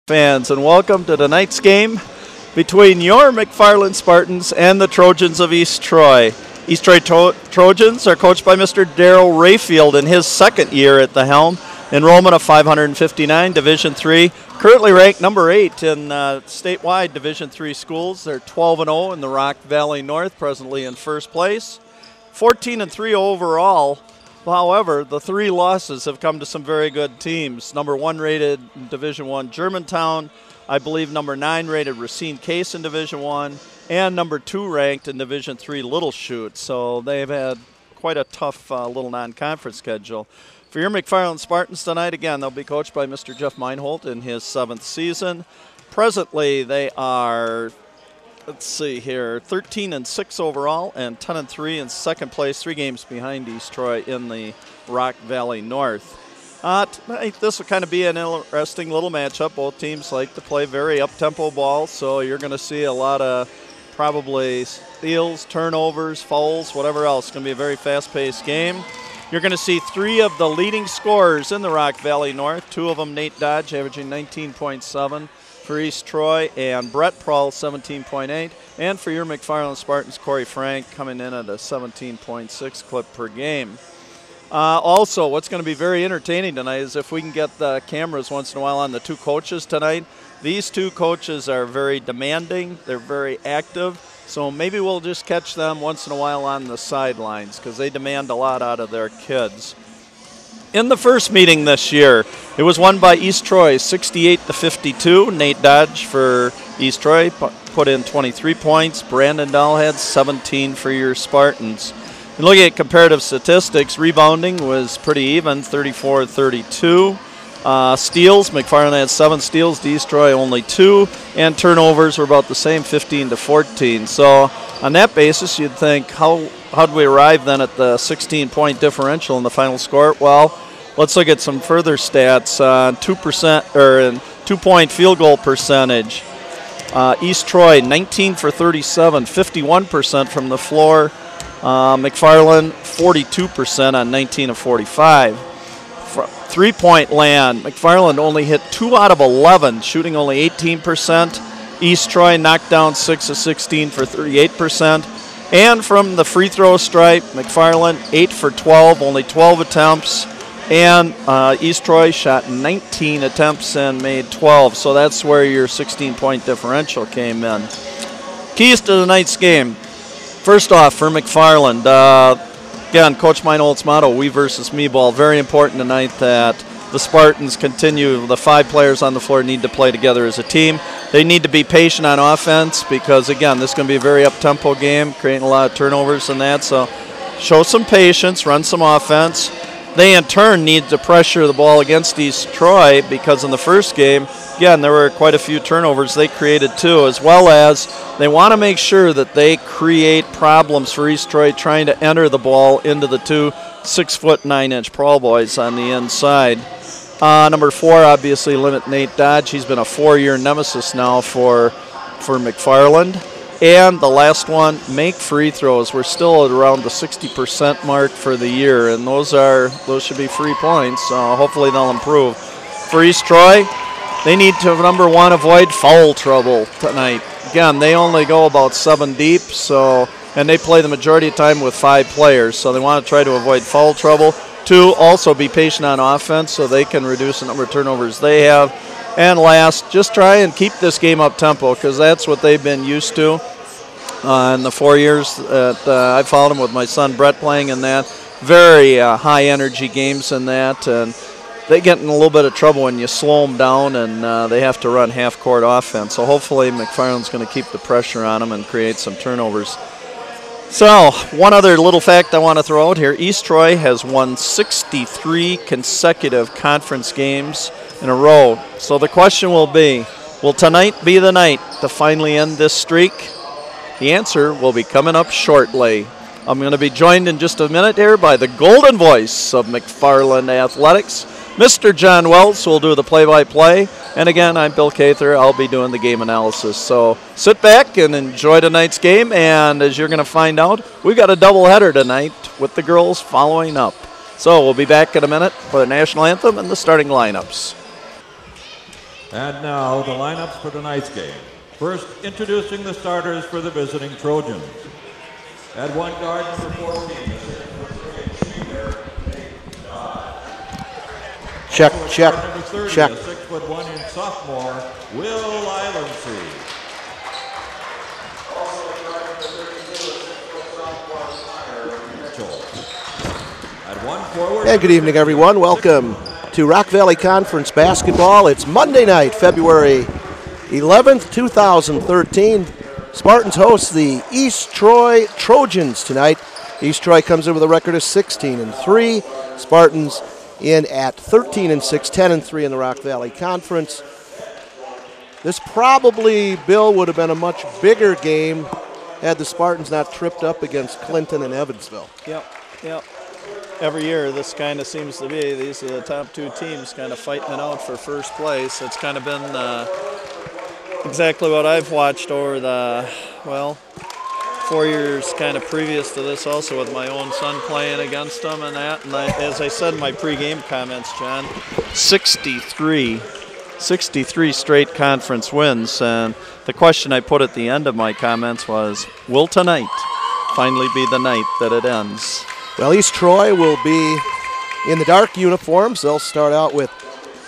Fans, and welcome to tonight's game between your McFarland Spartans and the Trojans of East Troy. East Troy Trojans are coached by Mr. Darrell Rayfield in his second year at the helm. Enrollment of 559, Division III. Currently ranked number 8 in statewide Division III schools. They're 12-0 in the Rock Valley North, presently in first place. 14-3 overall. However, the 3 losses have come to some very good teams. Number 1 rated in Division I, Germantown. I believe number 9 rated Racine Case in Division I. And number 2 ranked in Division III, Little Chute. So they've had quite a tough little non-conference schedule. For your McFarland Spartans tonight, again, they'll be coached by Mr. Jeff Meinholt in his 7th season. Presently, they are, let's see here, 13-6 overall and 10-3 in second place, 3 games behind East Troy in the Rock Valley North. Tonight, this will kind of be an interesting little matchup. Both teams like to play very up-tempo ball, so you're going to see a lot of probably steals, turnovers, fouls, whatever else. It's going to be a very fast-paced game. You're going to see 3 of the leading scorers in the Rock Valley North, 2 of them Nate Dodge, averaging 19.7. For East Troy, and Brett Prohl, 17.8. And for your McFarland Spartans, Corey Frank coming in at a 17.6 clip per game. Also, what's going to be very entertaining tonight is if we can get the cameras once in a while on the 2 coaches tonight. These 2 coaches are very demanding. They're very active. So maybe we'll just catch them once in a while on the sidelines because they demand a lot out of their kids. In the first meeting this year, it was won by East Troy, 68-52. Nate Dodge for East Troy put in 23 points. Brandon Dahl had 17 for your Spartans. And looking at comparative statistics, rebounding was pretty even, 34-32. Steals, McFarland had 7 steals, East Troy only 2. And turnovers were about the same, 15-14. So on that basis, you'd think, how'd we arrive then at the 16-point differential in the final score? Well, let's look at some further stats. 2% or 2-point field goal percentage. East Troy 19 for 37, 51% from the floor. McFarland 42% on 19 of 45. 3-point land, McFarland only hit 2 out of 11, shooting only 18%. East Troy knocked down 6 of 16 for 38%. And from the free throw stripe, McFarland 8 for 12, only 12 attempts. And East Troy shot 19 attempts and made 12. So that's where your 16-point differential came in. Keys to tonight's game. First off, for McFarland, again, Coach Meinholt's motto, we versus me ball. Very important tonight that the Spartans continue. The 5 players on the floor need to play together as a team. They need to be patient on offense because, again, this is going to be a very up-tempo game, creating a lot of turnovers and that. So show some patience, run some offense. They, in turn, need to pressure the ball against East Troy because in the first game, again, there were quite a few turnovers they created too, as well as they want to make sure that they create problems for East Troy trying to enter the ball into the 2 6'9" Prohl boys on the inside. Number 4, obviously, limit Nate Dodge. He's been a 4-year nemesis now for McFarland. And the last one, make free throws. We're still at around the 60% mark for the year, and those should be free points. Hopefully they'll improve. For East Troy, they need to, number 1, avoid foul trouble tonight. Again, they only go about 7 deep, and they play the majority of the time with 5 players, so they want to try to avoid foul trouble. 2, also be patient on offense so they can reduce the number of turnovers they have. And last, just try and keep this game up tempo because that's what they've been used to in the 4 years that I followed them with my son Brett playing in that. Very high energy games in that, and they get in a little bit of trouble when you slow them down and they have to run half-court offense. So hopefully McFarland's going to keep the pressure on them and create some turnovers. So one other little fact I want to throw out here. East Troy has won 63 consecutive conference games in a row. So the question will tonight be the night to finally end this streak? The answer will be coming up shortly. I'm going to be joined in just a minute here by the golden voice of McFarland Athletics, Mr. John Wells, who will do the play-by-play. And again, I'm Bill Cather. I'll be doing the game analysis. So sit back and enjoy tonight's game. And as you're going to find out, we've got a doubleheader tonight with the girls following up. So we'll be back in a minute for the national anthem and the starting lineups. And now the lineups for tonight's game. First, introducing the starters for the visiting Trojans. At one guard, number 14. Check. Number 30, Check. a 6'1" sophomore, Will Islandsey. At one forward. And good evening, everyone. Welcome to Rock Valley Conference basketball. It's Monday night, February 11th, 2013. Spartans host the East Troy Trojans tonight. East Troy comes in with a record of 16-3. Spartans in at 13-6, 10-3 in the Rock Valley Conference. This probably, Bill, would have been a much bigger game had the Spartans not tripped up against Clinton and Evansville. Yep. Every year this kind of seems to be, these are the top two teams kind of fighting it out for first place. It's kind of been exactly what I've watched over the, 4 years kind of previous to this also with my own son playing against them and that. And as I said in my pregame comments, John, 63 straight conference wins. And the question I put at the end of my comments was, will tonight finally be the night that it ends? Well, East Troy will be in the dark uniforms. They'll start out with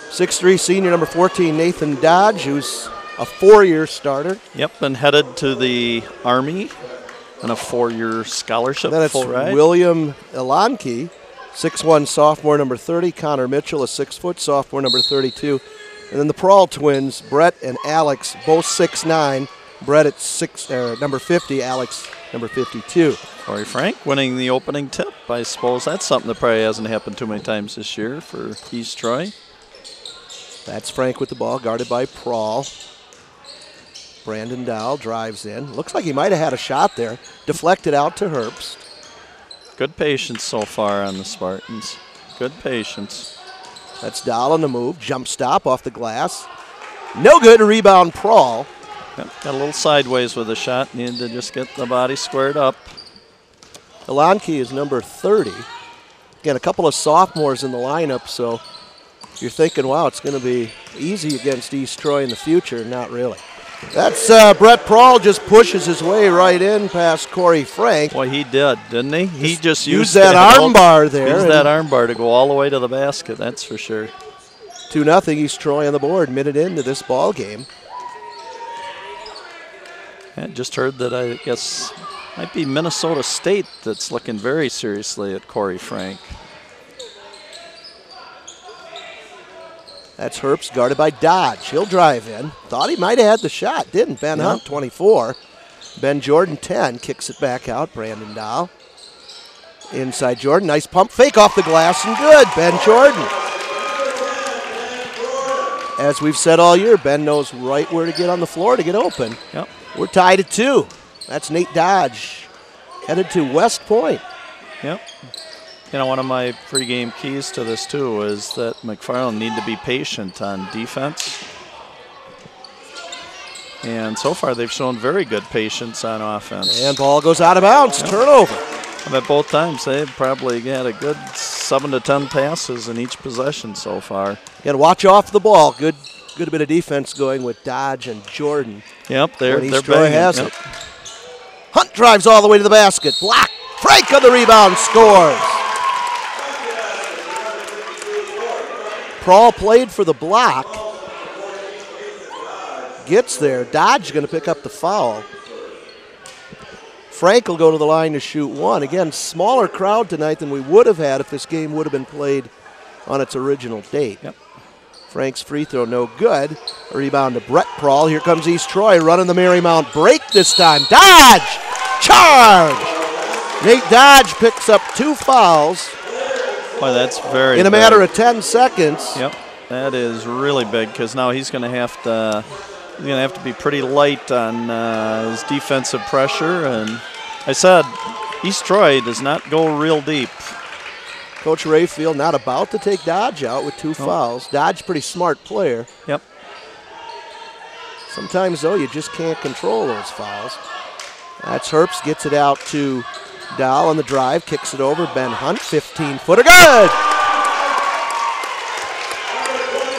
6'3" senior number 14, Nathan Dodge, who's a 4-year starter. Yep, and headed to the Army on a 4-year scholarship. Then it's William Ilanki, 6'1" sophomore number 30, Connor Mitchell, a 6-foot sophomore number 32. And then the Prawl twins, Brett and Alex, both 6'9". Brett at number 50, Alex number 52. Corey Frank winning the opening tip. I suppose that's something that probably hasn't happened too many times this year for East Troy. That's Frank with the ball, guarded by Prawl. Brandon Dowell drives in. Looks like he might have had a shot there. Deflected out to Herbst. Good patience so far on the Spartans. Good patience. That's Dowell on the move. Jump stop off the glass. No good. Rebound Prawl. Yep, got a little sideways with the shot. Needed to just get the body squared up. Ilanki is number 30. Again, a couple of sophomores in the lineup, so you're thinking, wow, it's going to be easy against East Troy in the future. Not really. That's Brett Prawl just pushes his way right in past Corey Frank. Boy, he did, didn't he? He just used that arm bar there. Used that arm bar to go all the way to the basket, that's for sure. 2-0 East Troy on the board, minute into this ball game. I just heard that I guess might be Minnesota State that's looking very seriously at Corey Frank. That's Herbst guarded by Dodge. He'll drive in. Thought he might have had the shot, didn't. Ben Hunt, 24. Ben Jordan, 10. Kicks it back out. Brandon Dowell. Inside Jordan. Nice pump fake off the glass and good. Ben Jordan. As we've said all year, Ben knows right where to get on the floor to get open. Yep. We're tied at 2. That's Nate Dodge headed to West Point. Yep. You know, one of my pregame keys to this, too, is that McFarland need to be patient on defense. And so far, they've shown very good patience on offense. And ball goes out of bounds. Yep. Turnover. I bet both times they've probably had a good 7 to 10 passes in each possession so far. Got to watch off the ball. Good bit of defense going with Dodge and Jordan. Yep, they're banging. Has it. Hunt drives all the way to the basket. Block. Frank on the rebound. Scores. Prawl played for the block. Gets there. Dodge going to pick up the foul. Frank will go to the line to shoot one. Again, smaller crowd tonight than we would have had if this game would have been played on its original date. Yep. Frank's free throw no good. A rebound to Brett Prawl. Here comes East Troy running the Marymount break this time. Dodge! Charge! Nate Dodge picks up 2 fouls. Boy, that's very in a big. matter of 10 seconds. Yep, that is really big because now he's going to have to be pretty light on his defensive pressure. And I said, East Troy does not go real deep. Coach Rayfield not about to take Dodge out with 2 fouls. Dodge, pretty smart player. Yep. Sometimes, though, you just can't control those fouls. That's Herbst, gets it out to Dowell on the drive, kicks it over. Ben Hunt, 15-footer, good!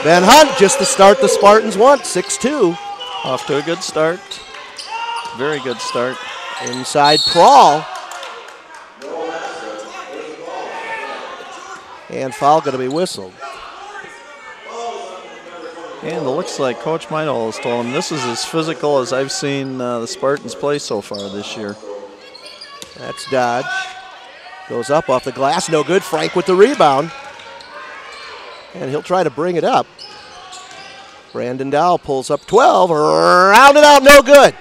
Van Hunt just to start the Spartans want, 6-2. Off to a good start. Very good start. Inside Prawl. And foul going to be whistled. And it looks like Coach Meidel has told him this is as physical as I've seen the Spartans play so far this year. That's Dodge. Goes up off the glass, no good. Frank with the rebound. And he'll try to bring it up. Brandon Dow pulls up 12, rounded out, no good.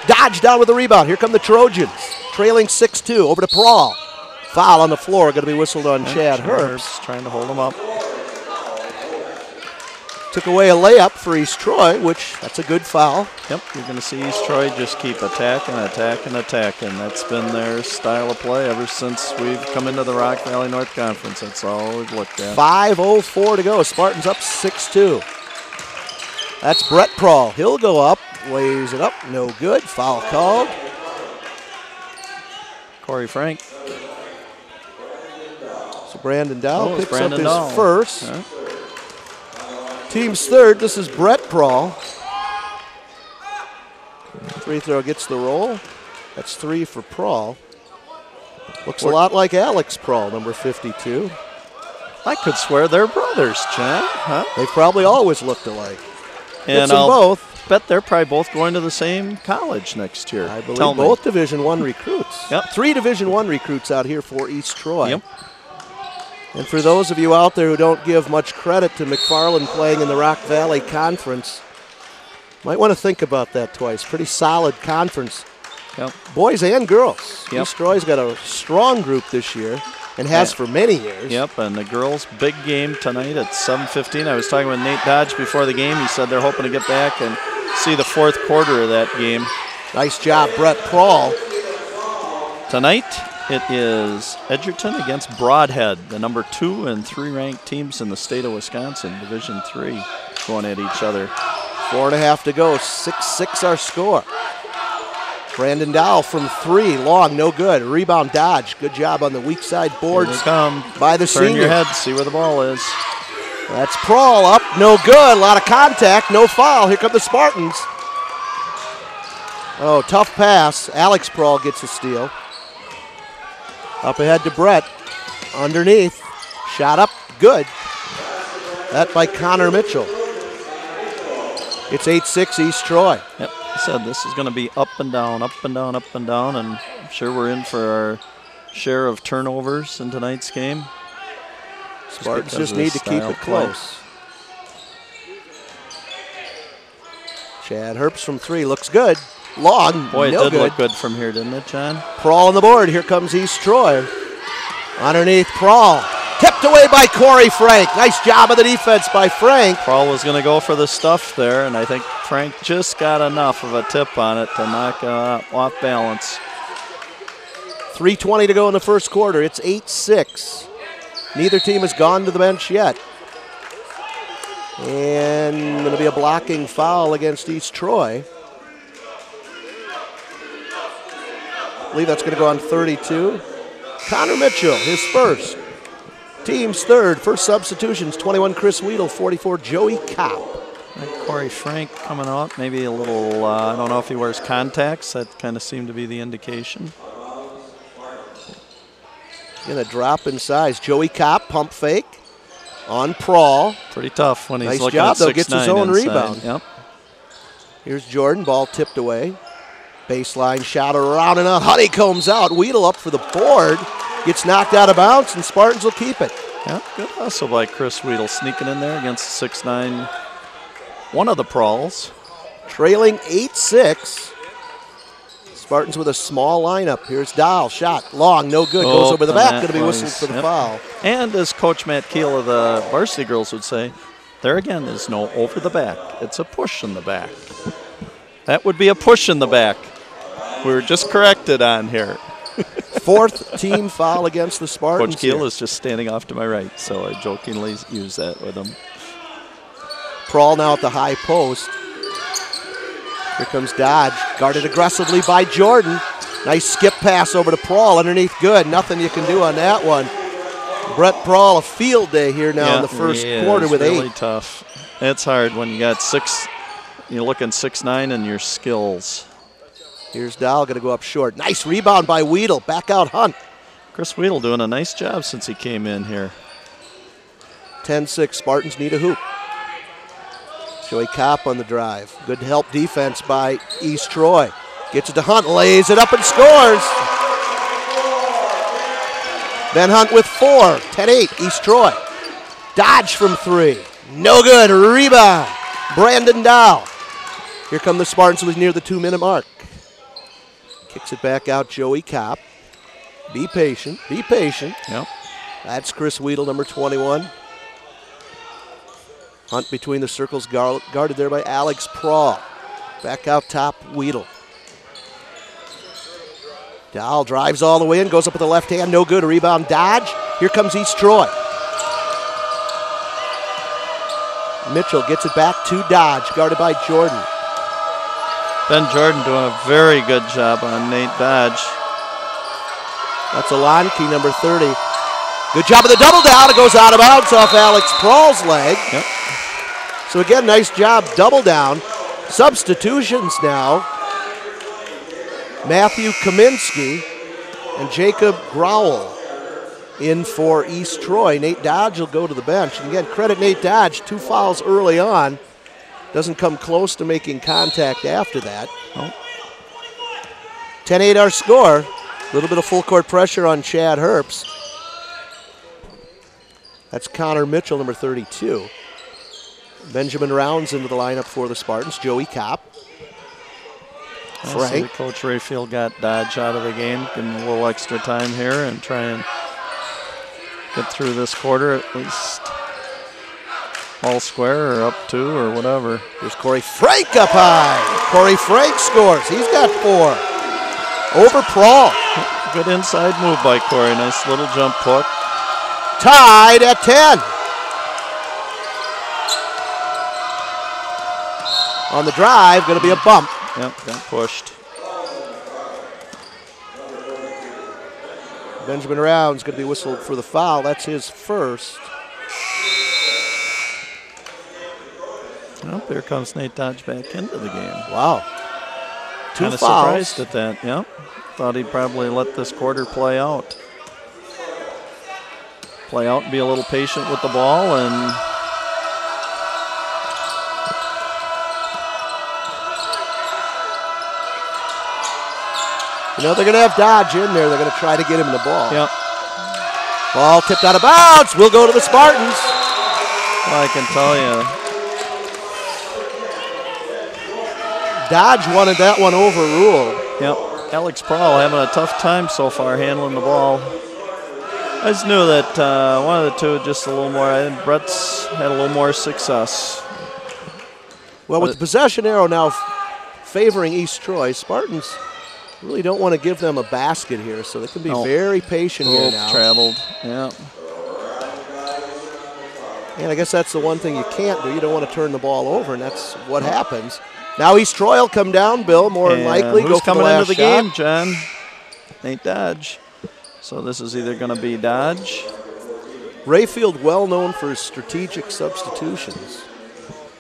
Dodge down with the rebound. Here come the Trojans, trailing 6-2. Over to Prawl. Foul on the floor, going to be whistled on Chad Herbst. Trying to hold him up. Took away a layup for East Troy, which that's a good foul. Yep, you're going to see East Troy just keep attacking. That's been their style of play ever since we've come into the Rock Valley North Conference. That's all we've looked at. 5:04 to go. Spartans up 6-2. That's Brett Prawl. He'll go up, lays it up, no good. Foul called. Corey Frank. So Brandon Dow picks up his Dow. first. Yeah. Team's third. This is Brett Prawl. Free throw gets the roll. That's 3 for Prawl. Looks a lot like Alex Prawl, number 52. I could swear they're brothers, Chad. Huh? They probably always looked alike. And I'll both. Bet they're probably both going to the same college next year. I believe both Division I recruits. Yep. 3 Division I recruits out here for East Troy. Yep. And for those of you out there who don't give much credit to McFarland playing in the Rock Valley Conference, might want to think about that twice. Pretty solid conference. Yep. Boys and girls. Yep. East Troy's got a strong group this year and has for many years. Yep, and the girls' big game tonight at 7:15. I was talking with Nate Dodge before the game. He said they're hoping to get back and see the fourth quarter of that game. Nice job, Brett Prawl. Tonight, it is Edgerton against Broadhead, the number 2 and 3 ranked teams in the state of Wisconsin, Division III, going at each other. 4.5 to go, 6-6 our score. Brandon Dow from 3, long, no good. Rebound Dodge, good job on the weak side boards by the senior. Turn your head, see where the ball is. That's Prawl up, no good. A lot of contact, no foul. Here come the Spartans. Oh, tough pass. Alex Prawl gets a steal. Up ahead to Brett. Underneath. Shot up. Good. That by Connor Mitchell. It's 8-6 East Troy. Yep. I said this is going to be up and down, up and down, up and down, and I'm sure we're in for our share of turnovers in tonight's game. Spartans just need to keep it close. Chad Herbst from 3 looks good. Long, boy, no it did good. Look good from here, didn't it, John? Prawl on the board. Here comes East Troy. Underneath Prawl. Tipped away by Corey Frank. Nice job of the defense by Frank. Prawl was going to go for the stuff there, and I think Frank just got enough of a tip on it to knock off balance. 3:20 to go in the first quarter. It's 8-6. Neither team has gone to the bench yet. And going to be a blocking foul against East Troy. I believe that's going to go on 32. Connor Mitchell, his first. Team's third. First substitutions, 21 Chris Weedle, 44 Joey Kopp. Corey Frank coming out, maybe a little, I don't know if he wears contacts. That kind of seemed to be the indication. Going to drop in size. Joey Kopp, pump fake on Prawl. Pretty tough when he's nice looking job, at 6'9". Though, gets his own inside. rebound. Yep. Here's Jordan, ball tipped away. Baseline shot around and out. Honeycombs out. Weedle up for the board. Gets knocked out of bounds, and Spartans will keep it. Yeah, good hustle by Chris Weedle, sneaking in there against 6'9", one of the Prawls. Trailing 8-6. Spartans with a small lineup. Here's Dahl. Shot. Long. No good. Goes over the back. Going to be whistled for the foul. And as Coach Matt Keel of the varsity girls would say, there again is no over the back. It's a push in the back. That would be a push in the back. We were just corrected on here. Fourth team foul against the Spartans. Coach Keel is just standing off to my right, so I jokingly use that with him. Prawl now at the high post. Here comes Dodge, guarded aggressively by Jordan. Nice skip pass over to Prawl, underneath good. Nothing you can do on that one. Brett Prawl, a field day here now in the first quarter with really 8. Tough. it's hard when you got you're looking 6'9" and your skills. Here's Dahl, going to go up short. Nice rebound by Weedle. Back out Hunt. Chris Weedle doing a nice job since he came in here. 10-6, Spartans need a hoop. Joey Kopp on the drive. Good help defense by East Troy. Gets it to Hunt, lays it up and scores. Ben Hunt with 4, 10-8, East Troy. Dodge from 3, no good, rebound. Brandon Dow. Here come the Spartans with near the 2-minute mark. Kicks it back out, Joey Kopp. Be patient, be patient. Yep. That's Chris Weedle, number 21. Hunt between the circles, guarded there by Alex Prawl. Back out top, Weedle. Dahl drives all the way in, goes up with the left hand, no good, rebound, Dodge. Here comes East Troy. Mitchell gets it back to Dodge, guarded by Jordan. Ben Jordan doing a very good job on Nate Dodge. That's Alonke, number 30. Good job of the double down. It goes out of bounds off Alex Prawl's leg. Yep. So again, nice job, double down. Substitutions now. Matthew Kaminsky and Jacob Growell in for East Troy. Nate Dodge will go to the bench. And again, credit Nate Dodge, 2 fouls early on. Doesn't come close to making contact after that. Oh. 10-8 our score. A little bit of full court pressure on Chad Herbst. That's Connor Mitchell, number 32. Benjamin Rounds into the lineup for the Spartans. Joey Kopp. Frank. Coach Rayfield got Dodge out of the game, give him a little extra time here and try and get through this quarter at least all square or up 2 or whatever. Here's Corey Frank up high. Corey Frank scores. He's got 4. Over Prawl. Good inside move by Corey. Nice little jump hook. Tied at 10. On the drive, going to be a bump. Yep, got pushed. Benjamin Rounds going to be whistled for the foul. That's his first. Well, there comes Nate Dodge back into the game. Wow. 2 Kind of fouls. surprised at that, yep. Thought he'd probably let this quarter play out. Play out and be a little patient with the ball and you know, they're going to have Dodge in there. They're going to try to get him the ball. yep. Ball tipped out of bounds. Will go to the Spartans. Well, I can tell you. Dodge wanted that one overruled. Yep. Alex Prawl having a tough time so far handling the ball. I just knew that one of the two just a little more. I think Brett's had a little more success. Well, with the possession arrow now favoring East Troy, Spartans really don't want to give them a basket here, so they can be very patient here now. Traveled, yeah. And I guess that's the one thing you can't do. You don't want to turn the ball over, and that's what happens. Now East Troy will come down, Bill, more than likely. Who's coming into the shot. game, John? Nate Dodge. So this is either going to be Dodge. Rayfield, well known for his strategic substitutions.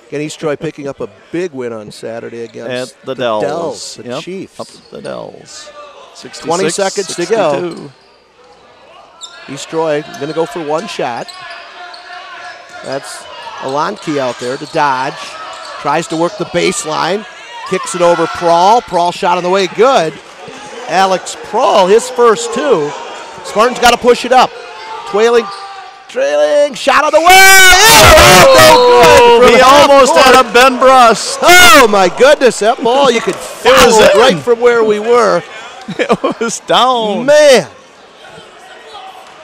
Again, East Troy picking up a big win on Saturday against the Dells. The Chiefs. Up the Dells. 20 seconds 62. To go. East Troy going to go for one shot. That's Alonke out there to Dodge. Tries to work the baseline. Kicks it over Prawl. Prawl shot on the way. Good. Alex Prawl, his first 2. Spartans got to push it up. Trailing. Shot on the way. Oh, no good. He almost had a Ben Brust. Oh, my goodness. That ball, you could follow it right from where we were. It was down. Man.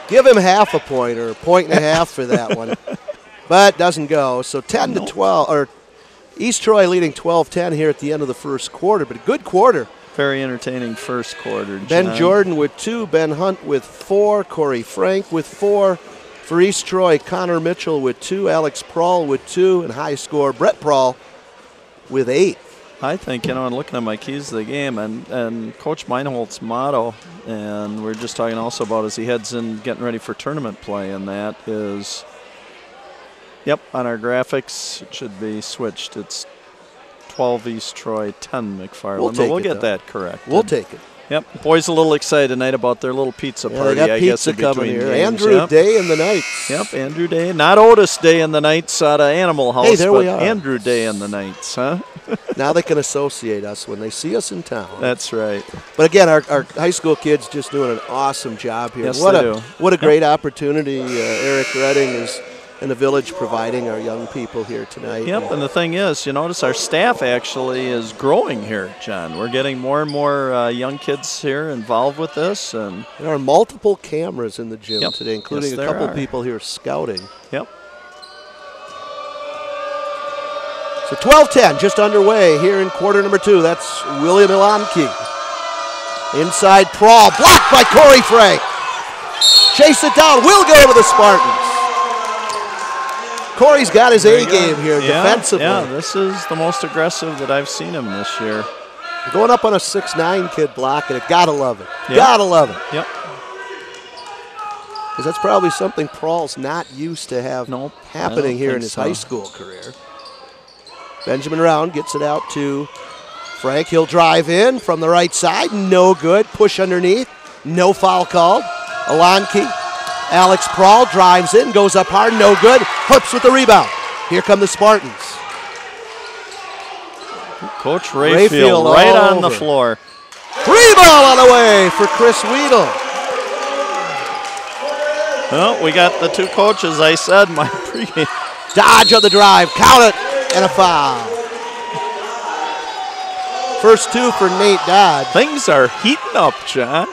Give him half a point or a point and a half for that one. But doesn't go. So 10 to 12, or East Troy leading 12-10 here at the end of the first quarter, but a good quarter. Very entertaining first quarter. Ben Jordan with 2, Ben Hunt with 4, Corey Frank with 4. For East Troy, Connor Mitchell with 2, Alex Prawl with 2, and high score Brett Prawl with 8. I think, you know, and looking at my keys to the game and Coach Meinholz's motto, and we're just talking also about as he heads in getting ready for tournament play, and that is, Yep, on our graphics, it should be switched. It's 12 East Troy, 10 McFarland. We'll get that correct. We'll take it. Yep, boys a little excited tonight about their little pizza party. They got I pizza guess coming here. games. Andrew Day and the Knights. Yep, Andrew Day. Not Otis Day and the Knights out of Animal House, hey, there but we are. Andrew Day and the Knights, huh? Now they can associate us when they see us in town. That's right. But again, our high school kids just doing an awesome job here. Yes, they do. What a great opportunity Eric Redding is in the village providing our young people here tonight. Yep, and the thing is, you notice our staff actually is growing here, John. We're getting more and more young kids here involved with this. And there are multiple cameras in the gym today, including yes, a couple people here scouting. Yep. So 12-10, just underway here in quarter number 2. That's William Ilanki. Inside Prawl, blocked by Corey Frank. Chase it down, will go to the Spartans. Corey's got his A-game here defensively. Yeah, this is the most aggressive that I've seen him this year. Going up on a 6'9" kid blocking it. Gotta love it. Yep. Gotta love it. Yep. Because that's probably something Prawl's not used to have happening here in his high school career. Benjamin Round gets it out to Frank. He'll drive in from the right side. No good. Push underneath. No foul called. Ilanki. Alex Prawl drives in, goes up hard, no good. Hoops with the rebound. Here come the Spartans. Coach Rayfield right on the floor. Free ball on the way for Chris Weedle. Well, we got the two coaches, I said, my pregame. Dodge on the drive, count it, and a foul. First two for Nate Dodge. Things are heating up, John.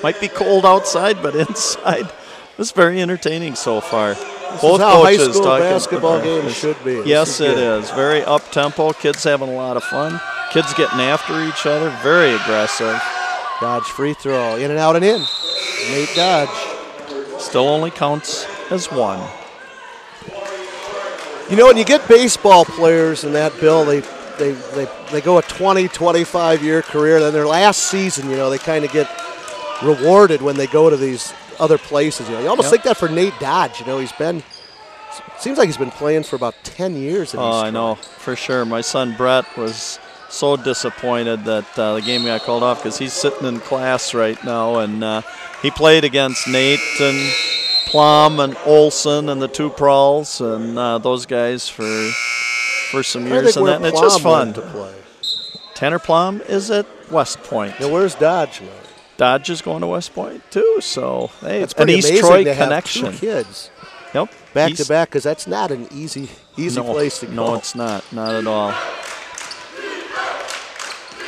Might be cold outside, but inside. This is very entertaining so far. Both coaches high school basketball games should be. Yes, it is. Very up-tempo. Kids having a lot of fun. Kids getting after each other. Very aggressive. Dodge free throw. In and out and in. Nate Dodge. Still only counts as one. You know, when you get baseball players in that bill, they go a 20, 25-year career. Then their last season, they kind of get rewarded when they go to these other places. You almost think that for Nate Dodge. Seems like he's been playing for about 10 years. I know, for sure. My son Brett was so disappointed that the game got called off because he's sitting in class right now, and he played against Nate and Plum and Olson and the two Prawls and those guys for some years, and it's just fun to play. Tanner Plum is at West Point. Now where's Dodge now? Dodge is going to West Point too, so hey, it's an East Troy connection. Have two kids. Yep. Back to back, because that's not an easy place to go. No, it's not at all.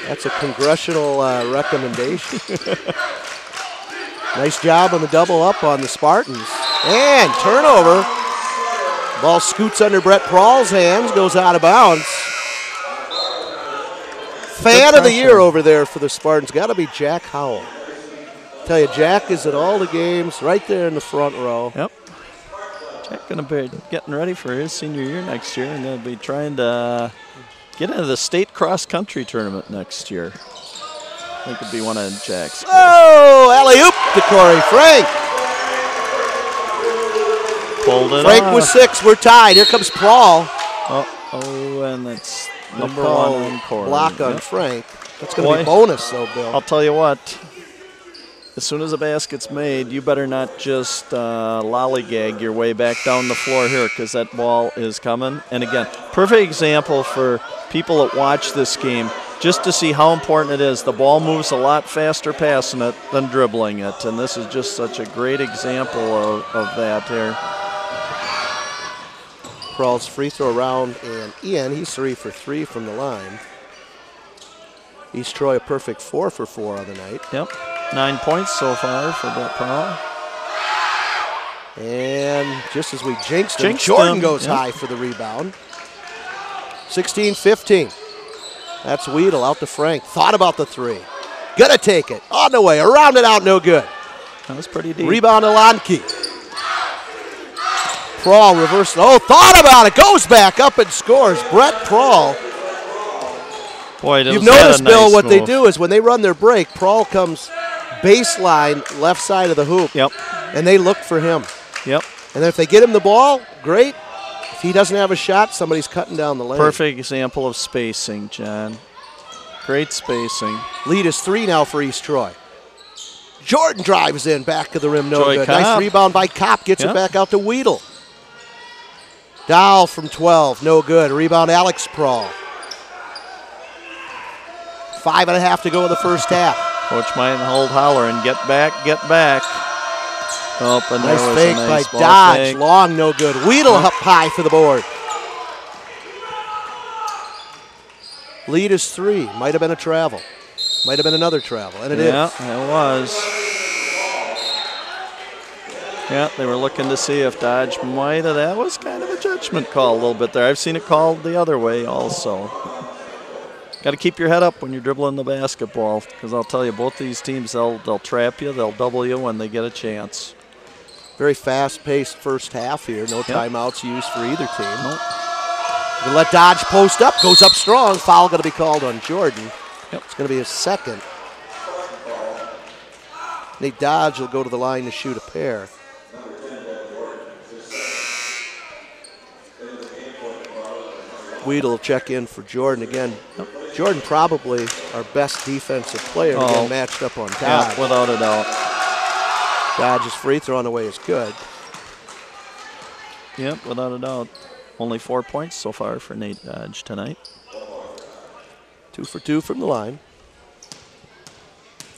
That's a congressional recommendation. Nice job on the double up on the Spartans. And turnover. Ball scoots under Brett Prawl's hands, goes out of bounds. Fan of the year over there for the Spartans. Got to be Jack Howell. Tell you, Jack is at all the games, right there in the front row. Yep. Jack going to be getting ready for his senior year next year and going to be trying to get into the state cross-country tournament next year. I think it'd be one of Jack's. Oh, alley-oop to Corey Frank. Pulled it Frank off. with 6. We're tied. Here comes Prawl. Oh, and that's number one on Corey. Block on Frank. That's going to be bonus, though, Bill. I'll tell you what. As soon as a basket's made, you better not just lollygag your way back down the floor here, because that ball is coming. And again, perfect example for people that watch this game, just to see how important it is. The ball moves a lot faster passing it than dribbling it, and this is just such a great example of that here. Prawl's free throw round, and Ian, he's 3 for 3 from the line. East Troy a perfect 4 for 4 on the night. Yep. 9 points so far for Brett Prawl. And just as we jinxed him, Jordan goes high for the rebound. 16-15. That's Weedle out to Frank. Thought about the 3. Gonna take it. On the way. Around it out. No good. That was pretty deep. Rebound Ilanki. Prawl reversed. Oh, thought about it. Goes back up and scores. Brett Prawl. Boy, you've noticed, Bill, what they do is when they run their break, Prawl comes baseline left side of the hoop. Yep. And they look for him. Yep. And if they get him the ball, great. If If he doesn't have a shot, somebody's cutting down the lane. Perfect example of spacing, John. Great spacing. Lead is 3 now for East Troy. Jordan drives in, back of the rim, no Joy good. Kopp. Nice rebound by Kopp, gets it back out to Weedle. Dow from 12, no good. Rebound Alex Prawl. 5.5 to go in the first half. Coach might hold hollering, get back, get back. Oh, and Nice there was fake a nice by ball Dodge, fake. long, no good. Weedle up high for the board. Lead is 3, might have been a travel. Might have been another travel, and it is. Yeah, it was. Yeah, they were looking to see if Dodge might have. That was kind of a judgment call a little bit there. I've seen it called the other way also. Got to keep your head up when you're dribbling the basketball, because I'll tell you, both these teams, they'll trap you, they'll double you when they get a chance. Very fast-paced first half here. No timeouts used for either team. Nope. You let Dodge post up, goes up strong. Foul going to be called on Jordan. Yep. It's going to be his second. Nate Dodge will go to the line to shoot a pair. Weedle will check in for Jordan again. Jordan probably our best defensive player again, matched up on Dodge. Yeah, without a doubt. Dodge's free throw on the way is good. Yep, without a doubt. Only 4 points so far for Nate Dodge tonight. 2 for 2 from the line.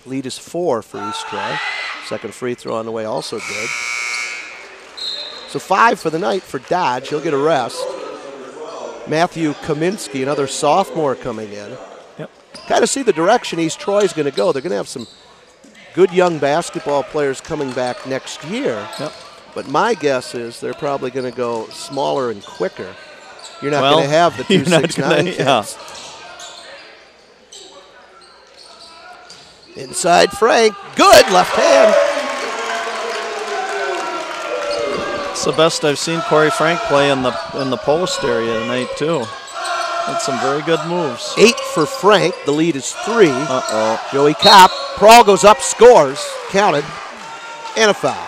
Lead is 4 for East Troy. Second free throw on the way, also good. So 5 for the night for Dodge. He'll get a rest. Matthew Kaminsky, another sophomore coming in. Yep. Kind of see the direction East Troy is going to go. They're going to have some good young basketball players coming back next year. Yep. But my guess is they're probably going to go smaller and quicker. You're not going to have the 2-6-9 kids. Yeah. Inside Frank, good left hand. It's the best I've seen Corey Frank play in the post area tonight too. Had some very good moves. 8 for Frank. The lead is 3. Uh-oh. Joey Kopp. Prawl goes up, scores. Counted. And a foul.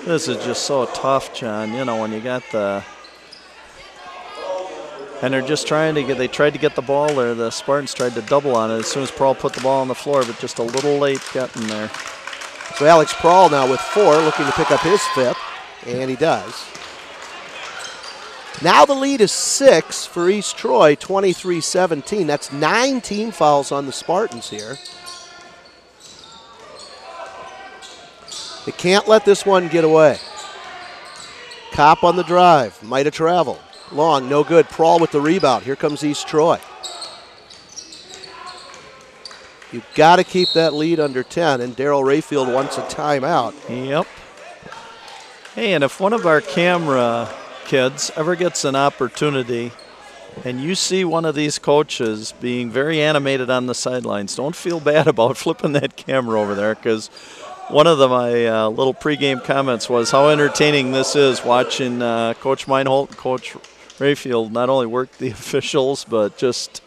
This is just so tough, John. You know, when you got the... And they're just trying to get... They tried to get the ball there. The Spartans tried to double on it as soon as Prawl put the ball on the floor, but just a little late getting there. So Alex Prawl now with 4, looking to pick up his 5th. And he does. Now the lead is 6 for East Troy, 23-17. That's 9 team fouls on the Spartans here. They can't let this one get away. Kopp on the drive, might have traveled. Long, no good. Prawl with the rebound. Here comes East Troy. You've got to keep that lead under 10, and Darrell Rayfield wants a timeout. Yep. Hey, and if one of our camera kids ever gets an opportunity and you see one of these coaches being very animated on the sidelines, don't feel bad about flipping that camera over there, because one of my little pregame comments was how entertaining this is, watching Coach Meinholt and Coach Rayfield not only work the officials, but just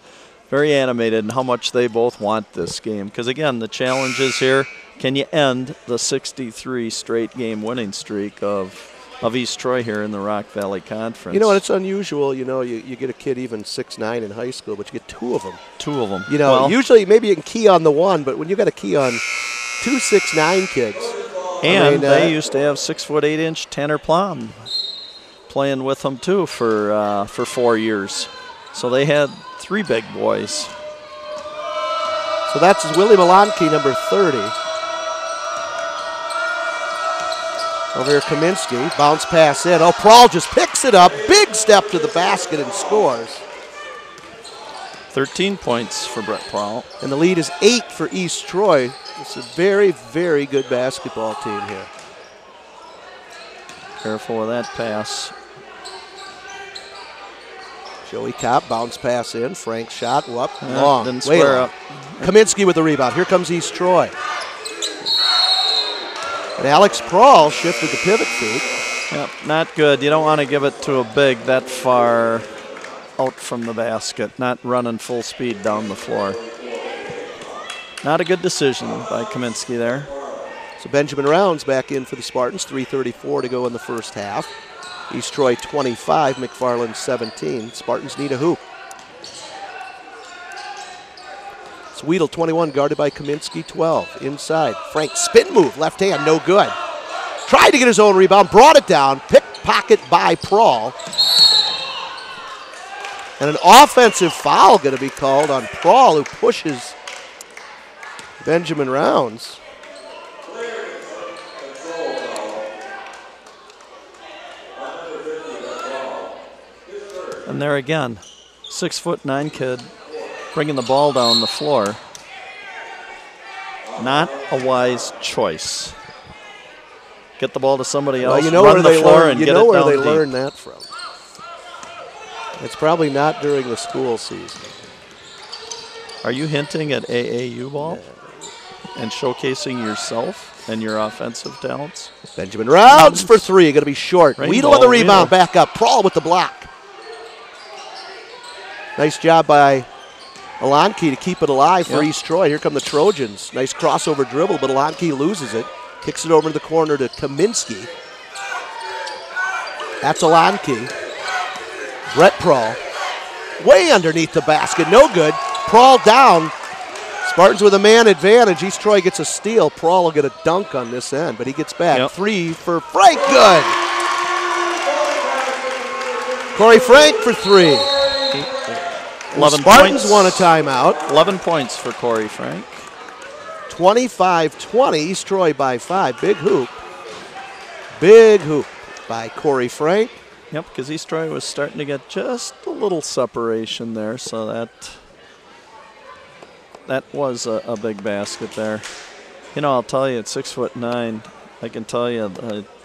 very animated, and how much they both want this game. Because, again, the challenge is here, can you end the 63 straight game winning streak of East Troy here in the Rock Valley Conference? You know, it's unusual. You know, you get a kid even 6'9" in high school, but you get 2 of them. 2 of them. You know, usually maybe you can key on the one, but when you got to key on 2 6'9" kids. And they used to have 6'8" Tanner Plum playing with them too for 4 years. So they had 3 big boys. So that's Willie Malanke, number 30. Over here, Kaminsky, bounce pass in. Oh, Prawl just picks it up. Big step to the basket and scores. 13 points for Brett Prawl. And the lead is 8 for East Troy. It's a very, very good basketball team here. Careful with that pass. Joey Kopp, bounce pass in. Frank shot, long, didn't way square long. up. Kaminsky with the rebound. Here comes East Troy. And Alex Prawl shifted the pivot feet. Yep, not good. You don't want to give it to a big that far out from the basket, not running full speed down the floor. Not a good decision by Kaminsky there. So Benjamin Rounds back in for the Spartans. 3:34 to go in the first half. East Troy 25, McFarland 17. Spartans need a hoop. It's Weedle 21, guarded by Kaminsky 12. Inside, Frank spin move, left hand, no good. Tried to get his own rebound, brought it down, pickpocket by Prawl. And an offensive foul going to be called on Prawl, who pushes Benjamin Rounds. And there again, 6'9" kid bringing the ball down the floor. Not a wise choice. Get the ball to somebody else, run the floor, and get it down deep. You know where they learned that from. It's probably not during the school season. Are you hinting at AAU ball and showcasing yourself and your offensive talents? Benjamin Rounds for three, going to be short. Weedle on the rebound, back up. Prawl with the block. Nice job by Alonke to keep it alive for East Troy. Here come the Trojans. Nice crossover dribble, but Alonke loses it. Kicks it over to the corner to Kaminsky. That's Alonke. Brett Prawl. Way underneath the basket. No good. Prawl down. Spartans with a man advantage. East Troy gets a steal. Prawl will get a dunk on this end, but he gets back. Three for Frank. Good. Corey Frank for three. 11 Spartans points. won a timeout. 11 points for Corey Frank. 25-20, East Troy by 5. Big hoop. Big hoop by Corey Frank. Yep, because East Troy was starting to get just a little separation there, so that was a big basket there. You know, I'll tell you, at 6'9", I can tell you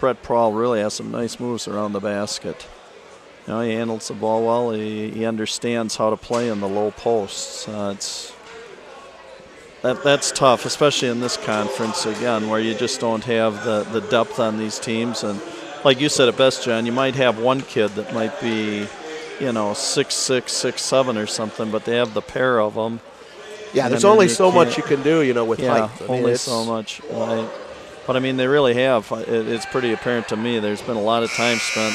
Brett Prawl really has some nice moves around the basket. You know, he handles the ball well. He understands how to play in the low posts. That's tough, especially in this conference, again, where you just don't have the depth on these teams. And like you said it best, John, you might have one kid that might be, 6'6", 6'7", or something, but they have the pair of them. Yeah, there's only so much you can do, with height. Only so much. But, I mean, they really have. It's pretty apparent to me there's been a lot of time spent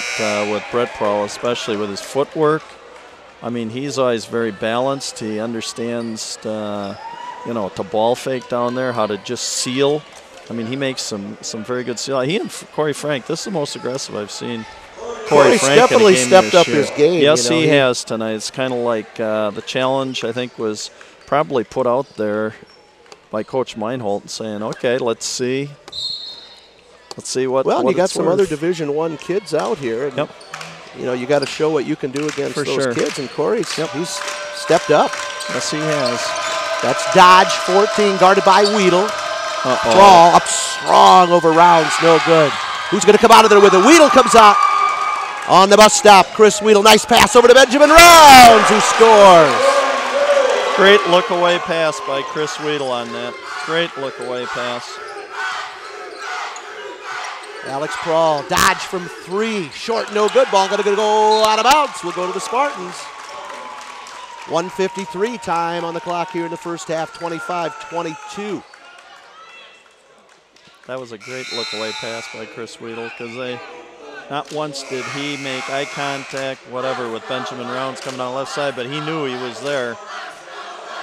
with Brett Prawl, especially with his footwork. I mean, he's always very balanced. He understands, to ball fake down there, how to just seal. I mean, he makes some very good seal. He and Corey Frank, this is the most aggressive I've seen. Corey Frank definitely stepped up his game. Yes, he has tonight. It's kind of like the challenge, I think, was probably put out there by Coach Meinholt saying, okay, let's see what. Well, you got some worth. other Division I kids out here. And, you got to show what you can do against those kids. And Corey's he's stepped up. Yes, he has. That's Dodge, 14, guarded by Weedle. Prawl up strong over Rounds, no good. Who's going to come out of there with it? Weedle comes out on the bus stop. Chris Weedle, nice pass over to Benjamin Rounds, who scores. Great look-away pass by Chris Weedle on that. Great look-away pass. Alex Prawl, Dodge from three. Short, no good. Ball going to go out of bounds. We'll go to the Spartans. 1:53 time on the clock here in the first half, 25-22. That was a great look-away pass by Chris Weedle, because not once did he make eye contact, whatever, with Benjamin Rounds coming down the left side, but he knew he was there.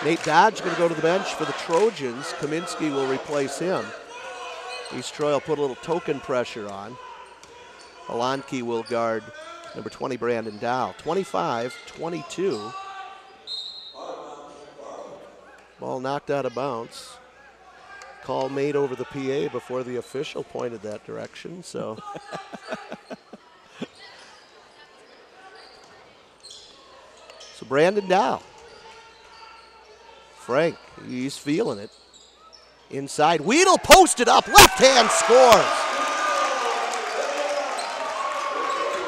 Nate Dodge going to go to the bench for the Trojans. Kaminsky will replace him. East Troy will put a little token pressure on. Alonke will guard number 20, Brandon Dow. 25-22. Ball knocked out of bounds. Call made over the PA before the official pointed that direction, so. So Brandon Dow. Frank, he's feeling it. Inside, Weedle posted up, left hand scores.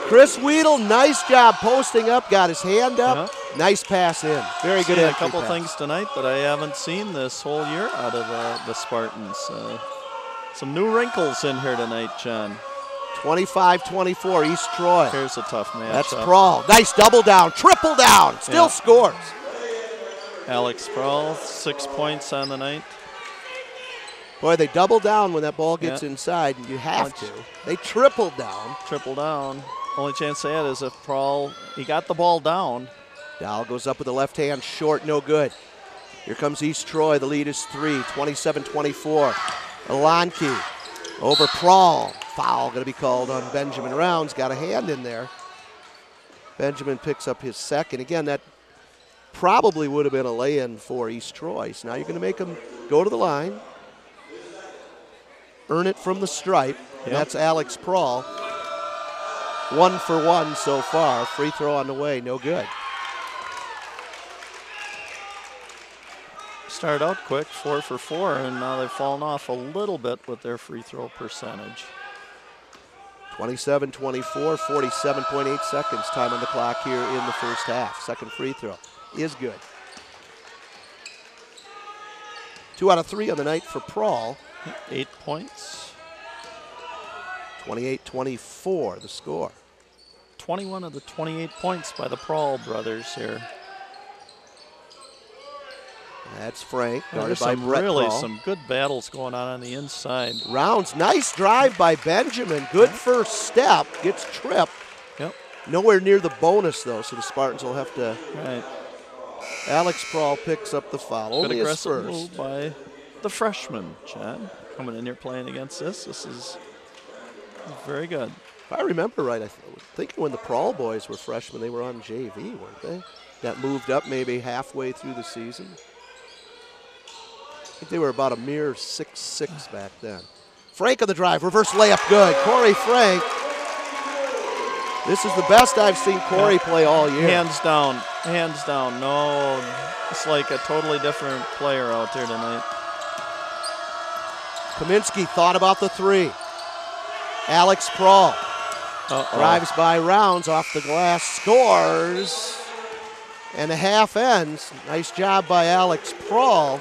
Chris Weedle, nice job posting up, got his hand up. Nice pass in. Very good. A couple things tonight that I haven't seen this whole year out of the Spartans. Some new wrinkles in here tonight, John. 25-24, East Troy. Here's a tough match. That's Prawl. Nice double down, triple down, still scores. Alex Prawl, 6 points on the night. Boy, they double down when that ball gets inside, and you have to. They triple down. Triple down. only chance they had is if Prawl, he got the ball down. Dahl goes up with the left hand, short, no good. Here comes East Troy. The lead is 3, 27-24. Alonke over Prawl. Foul going to be called on Benjamin Rounds. Got a hand in there. Benjamin picks up his second. Again, that probably would have been a lay-in for East Troy. So now you're going to make them go to the line, earn it from the stripe, and that's Alex Prawl. 1 for 1 so far. Free throw on the way, no good. Started out quick, 4 for 4, and now they've fallen off a little bit with their free throw percentage. 27-24, 47.8 seconds time on the clock here in the first half. Second free throw is good. 2 out of 3 on the night for Prawl. 8 points. 28-24 the score. 21 of the 28 points by the Prawl brothers here. That's Frank, guarded There's by Brett really Prawl. some good battles going on the inside. Rounds, nice drive by Benjamin. Good first step, gets tripped. Yep. Nowhere near the bonus though, so the Spartans will have to. Right. Alex Prawl picks up the foul. Good Only his aggressive first. move by the freshman, Chad. Coming in here playing against this. This is very good. If I remember right, I think when the Prawl boys were freshmen, they were on JV, weren't they? That moved up maybe halfway through the season. I think they were about a mere 6'6" back then. Frank on the drive, reverse layup, good. Corey Frank. This is the best I've seen Corey play all year. Hands down, hands down. No, it's like a totally different player out there tonight. Kaminsky thought about the 3. Alex Prawl drives by Rounds off the glass, scores, and the half ends. Nice job by Alex Prawl.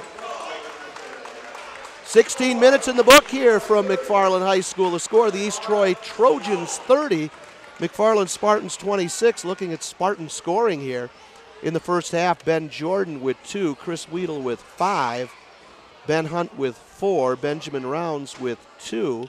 16 minutes in the book here from McFarland High School. The score, the East Troy Trojans 30, McFarland Spartans 26. Looking at Spartan scoring here in the first half, Ben Jordan with 2, Chris Weedle with 5, Ben Hunt with 4, Benjamin Rounds with 2.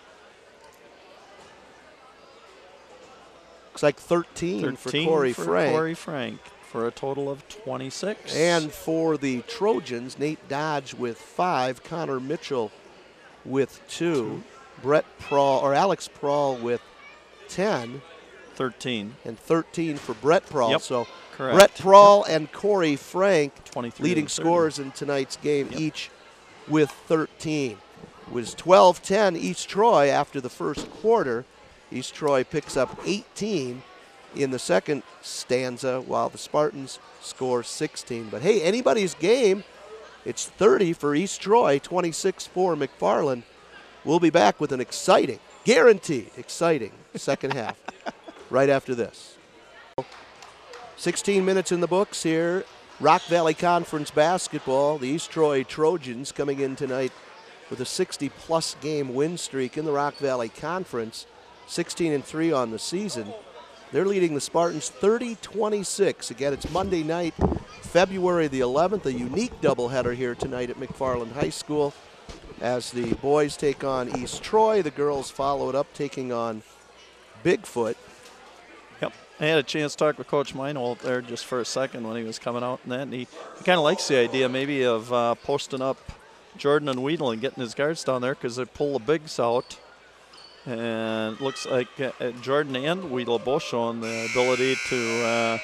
Looks like 13 for Corey Frank. Corey Frank for a total of 26. And for the Trojans, Nate Dodge with 5, Connor Mitchell with 2, Brett Prawl or Alex Prawl with 10. 13. And 13 for Brett Prawl. Yep, so correct. Brett Prawl and Corey Frank, 23 leading and 30. scorers in tonight's game, each with 13. It was 12-10 East Troy after the first quarter. East Troy picks up 18 in the second stanza while the Spartans score 16. But hey, anybody's game. It's 30 for East Troy, 26 for McFarland. We'll be back with an exciting, guaranteed exciting second half right after this. 16 minutes in the books here. Rock Valley Conference basketball. The East Troy Trojans coming in tonight with a 60-plus game win streak in the Rock Valley Conference. 16-3 on the season. They're leading the Spartans 30-26. Again, it's Monday night, February the 11th, a unique doubleheader here tonight at McFarland High School as the boys take on East Troy. The girls follow it up, taking on Bigfoot. Yep. I had a chance to talk with Coach Meinholt there just for a second when he was coming out and that. And he kind of likes the idea maybe of posting up Jordan and Weedle and getting his guards down there because they pull the bigs out. And it looks like Jordan and Weedle both showing the ability to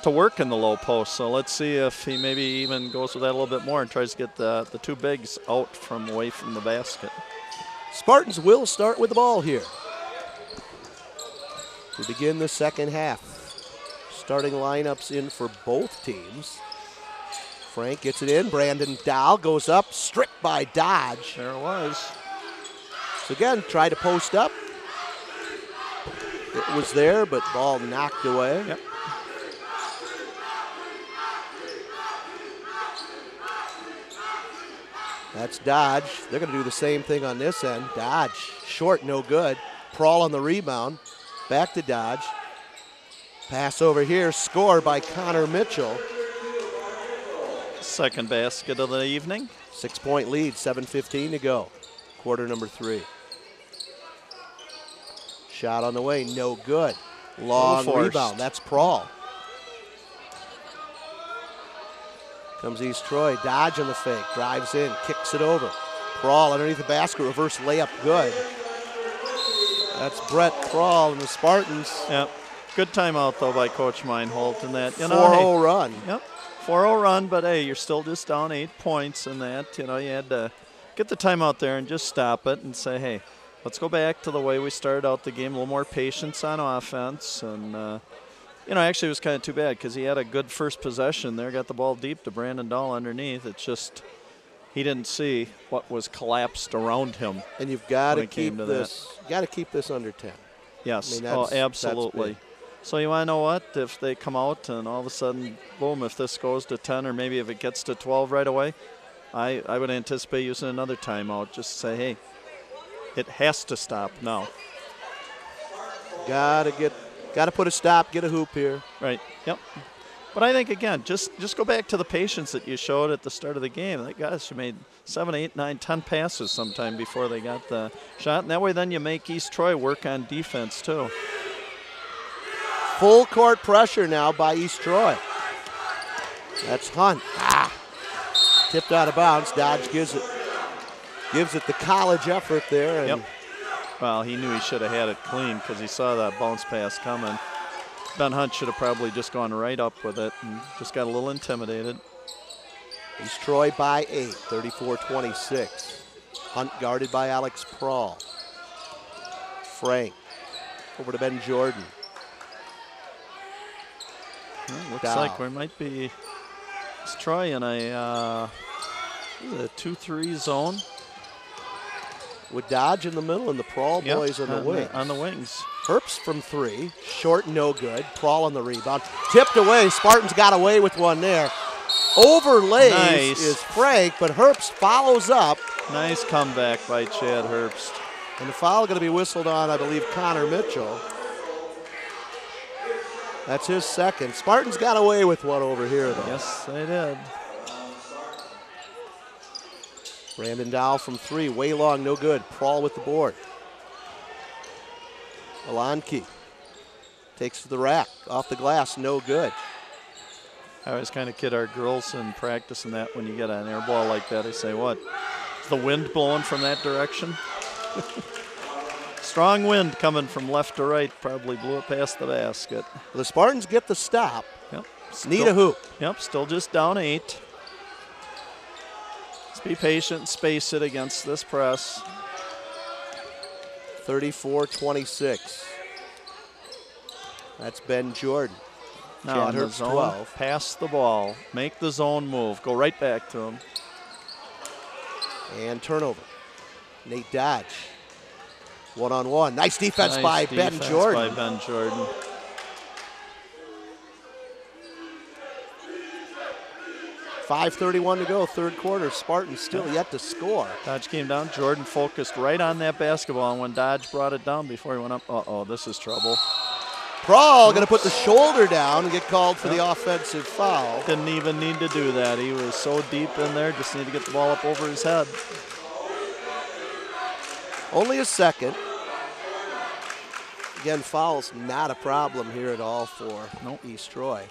work in the low post. So let's see if he maybe even goes with that a little bit more and tries to get the two bigs out from away from the basket. Spartans will start with the ball here to begin the second half. Starting lineups in for both teams. Frank gets it in. Brandon Dahl goes up, stripped by Dodge. There it was. So again, try to post up. It was there, but ball knocked away. Yep. That's Dodge. They're going to do the same thing on this end. Dodge, short, no good. Prawl on the rebound. Back to Dodge. Pass over here, score by Connor Mitchell. Second basket of the evening. 6-point lead, 7:15 to go. Quarter number 3. Shot on the way, no good. Long rebound. That's Prawl. Comes East Troy. Dodge on the fake. Drives in. Kicks it over. Prawl underneath the basket. Reverse layup. Good. That's Brett Prawl and the Spartans. Yep. Good timeout, though, by Coach Meinholt in that. 4-0 run. Yep. 4-0 run, but hey, you're still just down 8 points in that. You had to get the timeout there and just stop it and say, hey, let's go back to the way we started out the game, a little more patience on offense. And, actually it was kind of too bad because he had a good first possession there, got the ball deep to Brandon Dahl underneath. It's just he didn't see what was collapsed around him. And you've got to keep this. Got to keep this under 10. Yes. Absolutely. So you want to know what? If they come out and all of a sudden, boom, if this goes to 10 or maybe if it gets to 12 right away, I would anticipate using another timeout just to say, hey, it has to stop now. Got to put a stop, get a hoop here. Right, yep. But I think, again, just go back to the patience that you showed at the start of the game. Like, guys, you made 7, 8, 9, 10 passes sometime before they got the shot. And that way then you make East Troy work on defense, too. Full court pressure now by East Troy. That's Hunt. Tipped out of bounds. Dodge gives it the college effort there. And yep. Well, he knew he should have had it clean because he saw that bounce pass coming. Ben Hunt should have probably just gone right up with it and just got a little intimidated. East Troy by 8, 34-26. Hunt guarded by Alex Prawl. Frank over to Ben Jordan. Looks like we might be East Troy in a 2-3 zone. With Dodge in the middle and the Prawl boys on the wings. On the wings. Herbst from 3, short, no good. Prawl on the rebound. Tipped away. Spartans got away with one there. Overlays is Frank, but Herbst follows up. Nice comeback by Chad Herbst. And the foul going to be whistled on, I believe, Connor Mitchell. That's his second. Spartans got away with one over here, though. Yes, they did. Brandon Dow from 3, way long, no good. Prawl with the board. Alanki takes to the rack, off the glass, no good. I always kind of kid our girls in practice and that when you get an air ball like that, they say, what, is the wind blowing from that direction? Strong wind coming from left to right, probably blew it past the basket. The Spartans get the stop. Yep. Need a hoop. Yep, still just down 8. Let's be patient and space it against this press. 34-26. That's Ben Jordan. Now in the zone, 12. Pass the ball, make the zone move, go right back to him. And turnover. Nate Dodge. One-on-one. Nice defense by Ben Jordan. By Ben Jordan. .5:31 to go, third quarter. Spartans still yet to score. Dodge came down. Jordan focused right on that basketball, and when Dodge brought it down before he went up, uh-oh, this is trouble. Prawl going to put the shoulder down and get called for the offensive foul. Didn't even need to do that. He was so deep in there, just need to get the ball up over his head. Only a second. Again, foul's not a problem here at all for East Troy.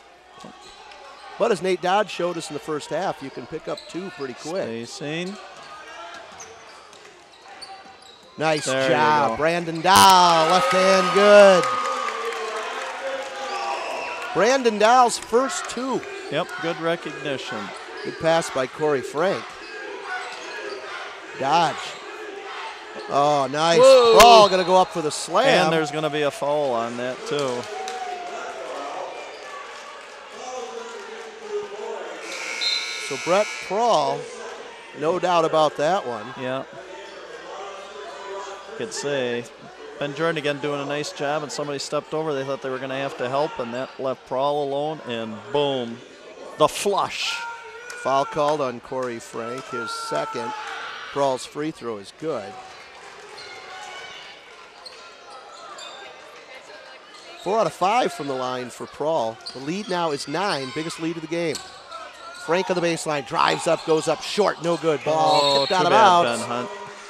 But as Nate Dodge showed us in the first half, you can pick up 2 pretty quick. Spacing. Nice job. Brandon Dow, left hand good. Brandon Dow's first 2. Yep, good recognition. Good pass by Corey Frank. Dodge. Oh, nice. Prawl going to go up for the slam. And there's going to be a foul on that, too. So Brett Prawl, no doubt about that one. Yeah. Could say Ben Jordan again doing a nice job, and somebody stepped over. They thought they were going to have to help, and that left Prawl alone, and boom, the flush. Foul called on Corey Frank, his second. Prawl's free throw is good. 4 out of 5 from the line for Prawl. The lead now is 9, biggest lead of the game. Frank on the baseline, drives up, goes up short, no good. Ball tipped out of bounds. Ben Hunt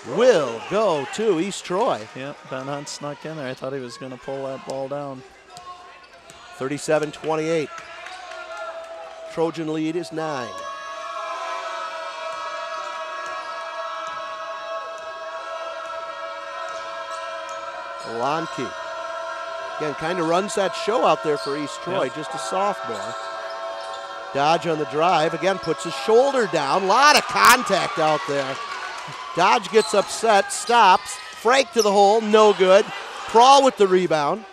Will go to East Troy. Yep, Ben Hunt snuck in there. I thought he was going to pull that ball down. 37-28. Trojan lead is 9. Lonke. Again, kind of runs that show out there for East Troy, just a sophomore. Dodge on the drive, again puts his shoulder down. A lot of contact out there. Dodge gets upset, stops. Frank to the hole, no good. Prawl with the rebound.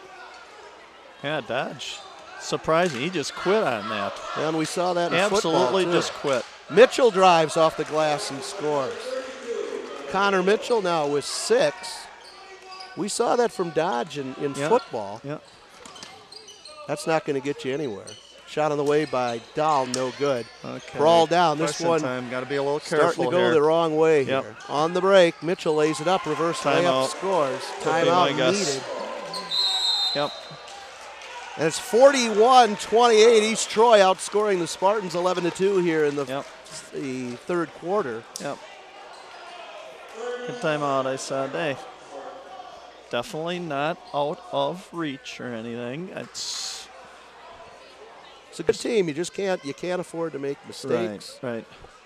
Yeah, Dodge. Surprising, he just quit on that. And we saw that in Absolutely football, too. just quit. Mitchell drives off the glass and scores. Connor Mitchell now with 6. We saw that from Dodge in football. Yeah. That's not going to get you anywhere. Shot on the way by Dahl, no good. Okay. Brawl down. This one got to be a little careful starting to go here. the wrong way here. On the break, Mitchell lays it up, reverse layup, scores. Timeout needed. Yep. And it's 41-28. East Troy outscoring the Spartans 11-2 here in the third quarter. Yep. Good timeout, I said. Hey, definitely not out of reach or anything. It's a good team. You just can't afford to make mistakes. Right.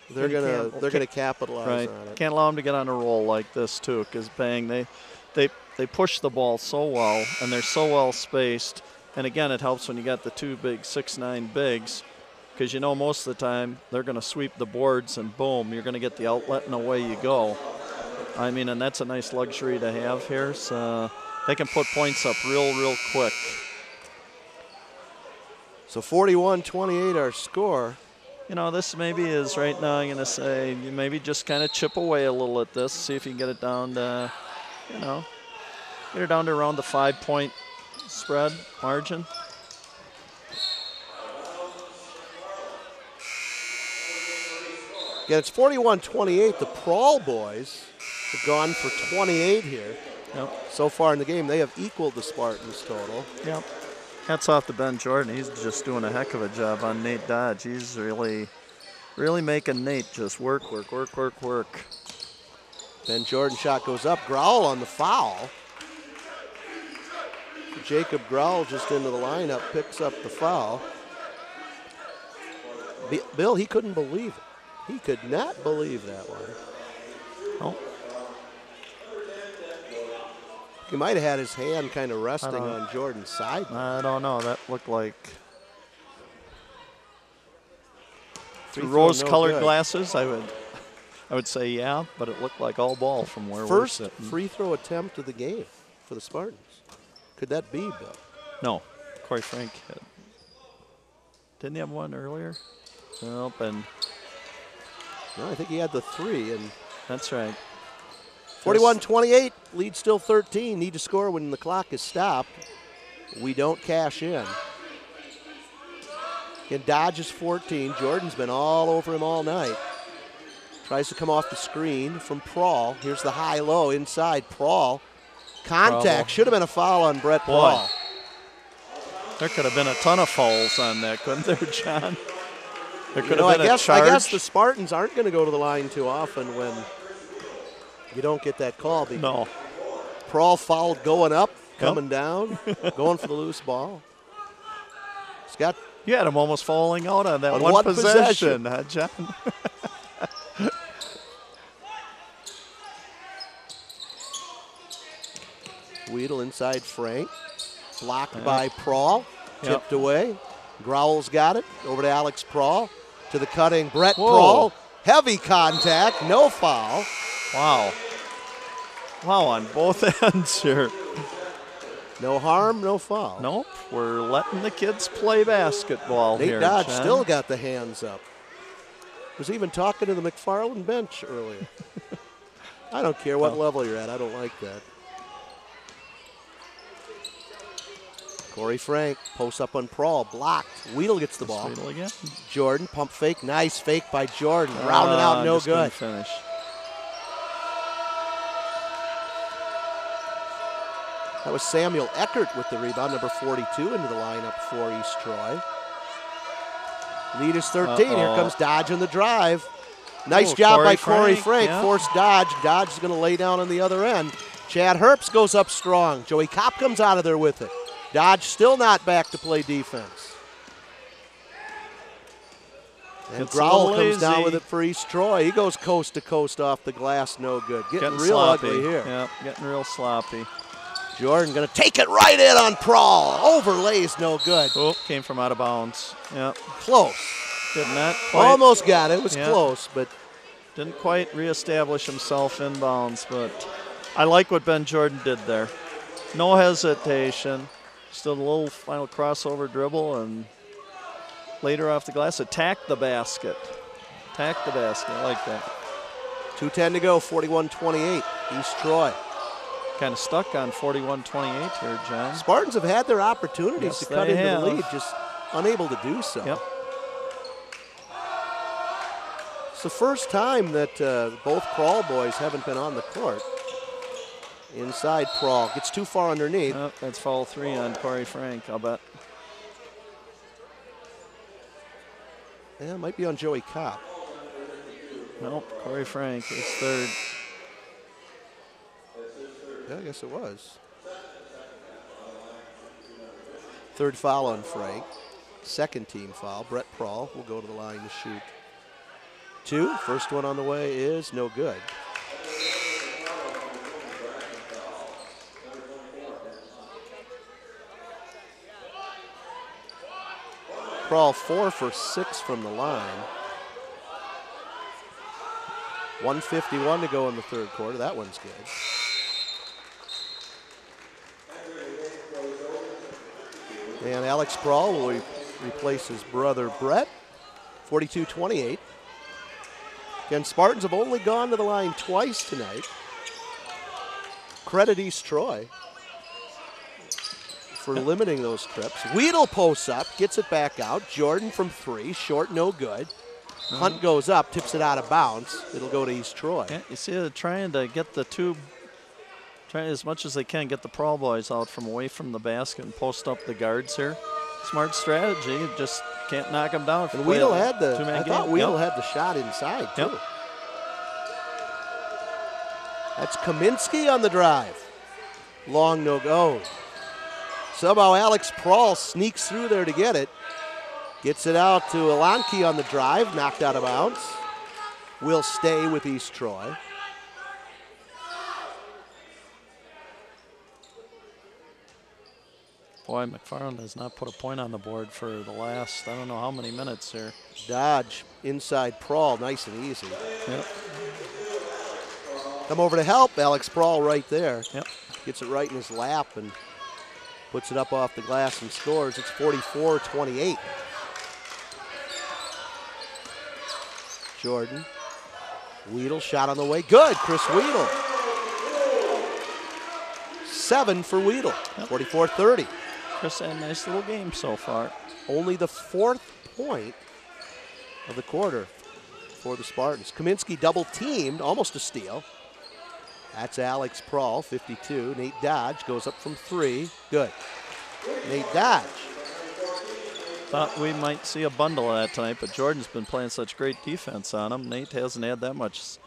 They're gonna capitalize on it. Can't allow them to get on a roll like this too, because bang, they push the ball so well and they're so well spaced. And again, it helps when you got the two big 6'9" bigs, because you know most of the time they're going to sweep the boards and boom, you're going to get the outlet and away you go. I mean, and that's a nice luxury to have here. So they can put points up real quick. So 41-28 our score. You know, this maybe is right now, I'm going to say, you maybe just kind of chip away a little at this, see if you can get it down to, get it down to around the 5-point spread margin. Again, it's 41-28. The Prawl boys have gone for 28 here. Yep. So far in the game, they have equaled the Spartans total. Yep. Hats off to Ben Jordan. He's just doing a heck of a job on Nate Dodge. He's really making Nate just work. Ben Jordan shot goes up. Growl on the foul. Jacob Growl just into the lineup, picks up the foul. Bill, he couldn't believe it. He could not believe that one. Oh. He might have had his hand kind of resting on Jordan's side. I don't know. That looked like through rose-colored glasses. I would say yeah, but it looked like all ball from where we're sitting. First free throw attempt of the game for the Spartans. Could that be, Bill? No, Corey Frank had. Didn't he have one earlier? Nope, and no, I think he had the 3, and that's right. 41-28, lead still 13. Need to score when the clock is stopped. We don't cash in. Again, Dodge is 14. Jordan's been all over him all night. Tries to come off the screen from Prawl. Here's the high-low inside. Prawl. Contact. Should have been a foul on Brett Prawl. There could have been a ton of fouls on that, couldn't there, John? There could have been a charge. I guess the Spartans aren't going to go to the line too often when you don't get that call. No. Prawl fouled going up, coming down, going for the loose ball. Scott. You had him almost falling out on that one possession, huh, John? Weedle inside Frank. Blocked by Prawl. Tipped away. Growl's got it. Over to Alex Prawl. To the cutting Brett Prawl. Heavy contact. No foul. Wow. Wow, on both ends here. No harm, no foul. Nope. We're letting the kids play basketball here. Nate Dodge John. still got the hands up. Was even talking to the McFarland bench earlier. I don't care what level you're at. I don't like that. Corey Frank posts up on Prawl, blocked. Weedle gets the ball. Weedle again. Jordan, pump fake, nice fake by Jordan. Rounded out, no good. Finish. That was Samuel Eckert with the rebound, number 42 into the lineup for East Troy. Lead is 13. Here comes Dodge on the drive. Nice job by Corey Frank. Forced Dodge. Dodge is going to lay down on the other end. Chad Herbst goes up strong. Joey Kopp comes out of there with it. Dodge still not back to play defense. And Growl comes down with it for East Troy. He goes coast to coast off the glass, no good. Getting real sloppy. Ugly here. Yep, getting real sloppy. Jordan going to take it right in on Prawl. Overlays, no good. Oh, came from out of bounds. Yep. Close. Did not quite. Almost got it. It was close, but didn't quite reestablish himself in bounds. But I like what Ben Jordan did there. No hesitation. Just a little final crossover dribble and later off the glass, attacked the basket. Attacked the basket. I like that. 2:10 to go, 41-28. East Troy. Kind of stuck on 41-28 here, John. Spartans have had their opportunities to cut into the lead, just unable to do so. Yep. It's the first time that both Prawl boys haven't been on the court. Inside Prawl, gets too far underneath. Oh, that's foul 3 on Corey Frank, I'll bet. Yeah, it might be on Joey Kopp. Nope, Corey Frank is third. Yeah, I guess it was. Third foul on Frank. Second team foul. Brett Prawl will go to the line to shoot 2. First one on the way is no good. Prawl 4 for 6 from the line. 1:51 to go in the third quarter. That one's good. And Alex Prawl will replace his brother Brett. 42-28. Again, Spartans have only gone to the line twice tonight. Credit East Troy for limiting those trips. Weedle posts up, gets it back out. Jordan from 3, short, no good. Hunt goes up, tips it out of bounds. It'll go to East Troy. Yeah, you see they're trying to get the two, trying as much as they can get the Prawl boys out from away from the basket and post up the guards here. Smart strategy, just can't knock them down. And Weedle had I thought Weedle had the shot inside too. Yep. That's Kaminsky on the drive. Long no go. Somehow Alex Prawl sneaks through there to get it. Gets it out to Alanki on the drive, knocked out of bounds. Will stay with East Troy. Boy, McFarland has not put a point on the board for the last, I don't know how many minutes here. Dodge inside Prawl, nice and easy. Yep. Come over to help, Alex Prawl right there. Yep. Gets it right in his lap and puts it up off the glass and scores. It's 44-28. Jordan. Weedle, shot on the way. Good, Chris Weedle. 7 for Weedle. Yep. 44-30. Chris had a nice little game so far. Only the 4th point of the quarter for the Spartans. Kaminsky double teamed, almost a steal. That's Alex Prawl, 52. Nate Dodge goes up from 3. Good. Nate Dodge. Thought we might see a bundle of that tonight, but Jordan's been playing such great defense on him. Nate hasn't had that much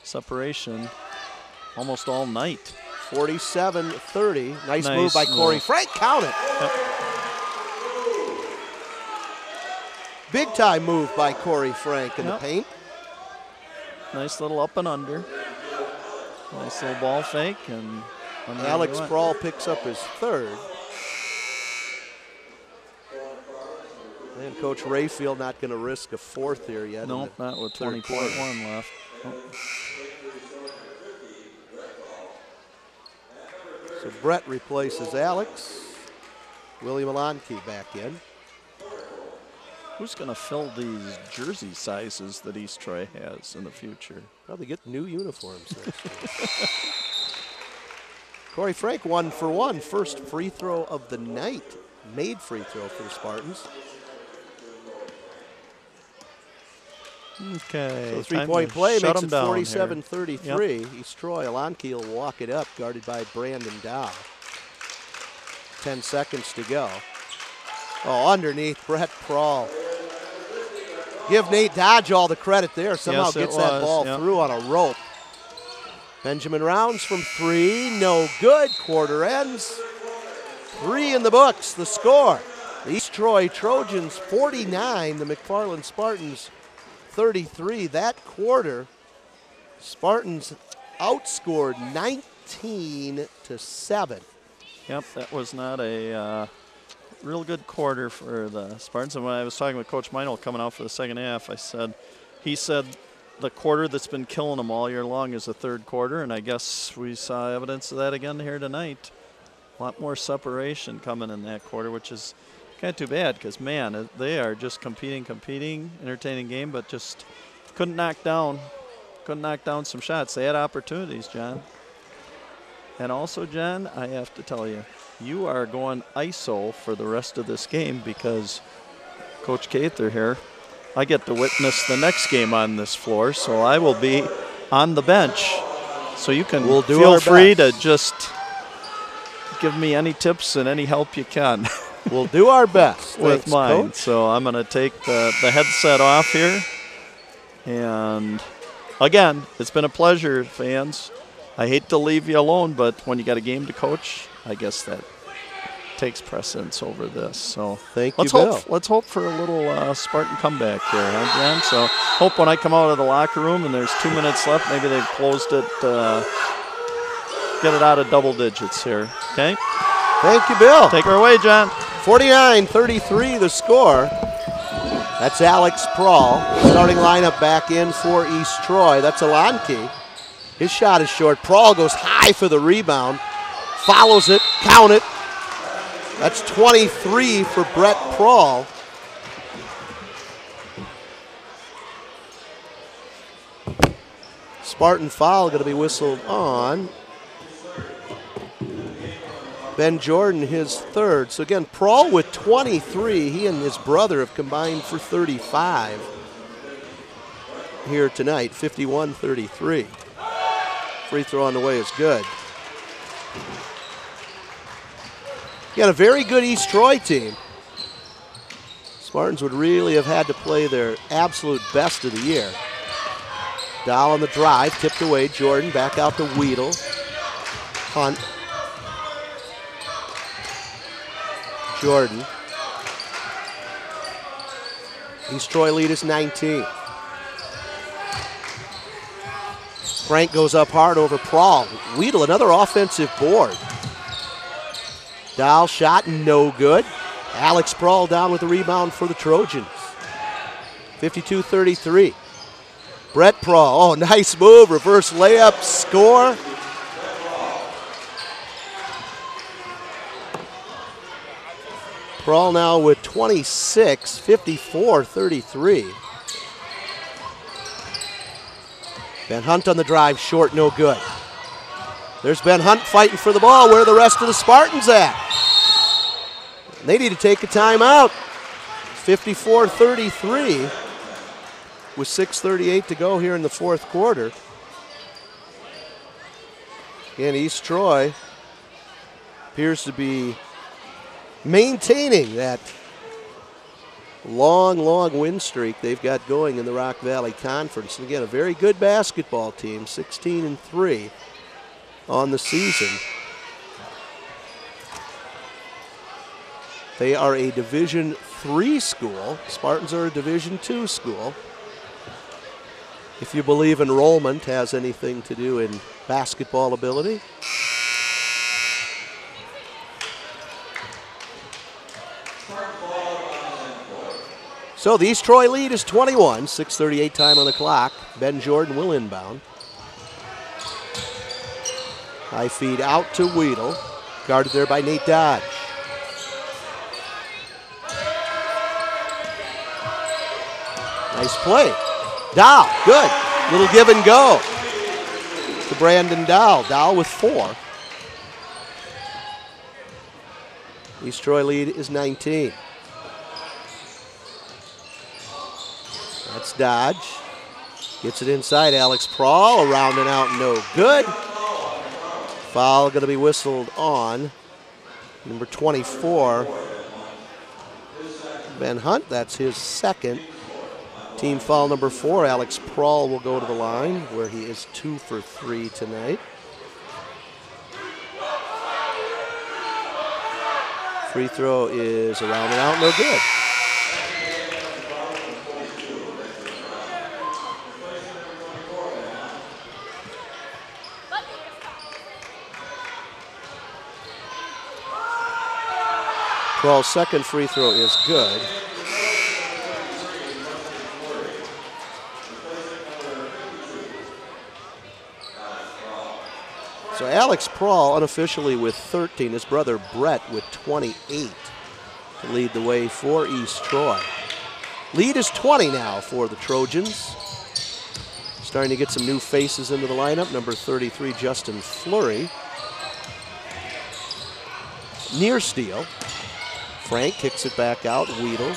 separation almost all night. 47-30. Nice move by Corey Frank. Count it. Yep. Big time move by Corey Frank in the paint. Nice little up and under. Nice little ball fake. And Alex Prawl picks up his 3rd. And Coach Rayfield not going to risk a 4th here yet. Nope, not with 20.1 left. Oh. So Brett replaces Alex. William Alanki back in. Who's going to fill these jersey sizes that East Troy has in the future? Probably get new uniforms next year. Corey Frank 1 for 1. First free throw of the night. Made free throw for the Spartans. Okay. So three-point play makes it 47-33. Yep. East Troy, Alanki will walk it up, guarded by Brandon Dow. 10 seconds to go. Oh, underneath, Brett Prawl. Give Nate Dodge all the credit there. Somehow gets that ball through on a rope. Benjamin Rounds from 3, no good. Quarter ends. 3 in the books, the score. The East Troy Trojans 49, the McFarland Spartans 33. That quarter, Spartans outscored 19-7. Yep, that was not a real good quarter for the Spartans. And when I was talking with Coach Meinl coming out for the second half, he said the quarter that's been killing them all year long is the third quarter, and I guess we saw evidence of that again here tonight. A lot more separation coming in that quarter, which is kind of too bad because, man, they are just competing, entertaining game, but just couldn't knock down some shots. They had opportunities, John. And also, John, I have to tell you, you are going ISO for the rest of this game because Coach Cather here, I get to witness the next game on this floor, so I will be on the bench. So you can feel free to just give me any tips and any help you can. We'll do our best. With Thanks, mine. Coach. So I'm going to take the headset off here. And again, it's been a pleasure, fans. I hate to leave you alone, but when you got a game to coach, I guess that takes precedence over this. So let's hope for a little Spartan comeback here, huh, John? So hope when I come out of the locker room and there's 2 minutes left, maybe they've closed it, get it out of double digits here. Okay? Thank you, Bill. Take her away, John. 49-33 the score. That's Alex Prawl. Starting lineup back in for East Troy. That's Alanki. His shot is short. Prawl goes high for the rebound. Follows it. Count it. That's 23 for Brett Prawl. Spartan foul going to be whistled on Ben Jordan, his third. So again, Prawl with 23. He and his brother have combined for 35 here tonight, 51-33. Free throw on the way is good. Again, a very good East Troy team. Spartans would really have had to play their absolute best of the year. Dahl on the drive, tipped away. Jordan back out to Weedle. Hunt. Jordan. East Troy lead is 19. Frank goes up hard over Prawl. Weedle, another offensive board. Dahl shot, no good. Alex Prawl down with the rebound for the Trojans. 52-33. Brett Prawl, oh, nice move, reverse layup, score. Prawl now with 26, 54-33. Ben Hunt on the drive, short, no good. There's Ben Hunt fighting for the ball. Where are the rest of the Spartans at? They need to take a timeout. 54-33 with 6:38 to go here in the fourth quarter. Again, East Troy appears to be maintaining that long win streak they've got going in the Rock Valley Conference. And again, a very good basketball team, 16-3 on the season. They are a Division III school. Spartans are a Division II school. If you believe enrollment has anything to do in basketball ability. So the East Troy lead is 21, 6:38 time on the clock. Ben Jordan will inbound. High feed out to Weedle. Guarded there by Nate Dodge. Nice play. Dahl, good. Little give and go to Brandon Dahl. Dahl with 4. East Troy lead is 19. That's Dodge. Gets it inside. Alex Prawl around and out, no good. Foul going to be whistled on number 24, Ben Hunt. That's his second. Team foul number 4. Alex Prawl will go to the line where he is 2 for 3 tonight. Free throw is around and out, no good. Prall's second free throw is good. So Alex Prall unofficially with 13, his brother Brett with 28 to lead the way for East Troy. Lead is 20 now for the Trojans. Starting to get some new faces into the lineup. Number 33, Justin Fleury. Near steal. Frank kicks it back out, Weedle.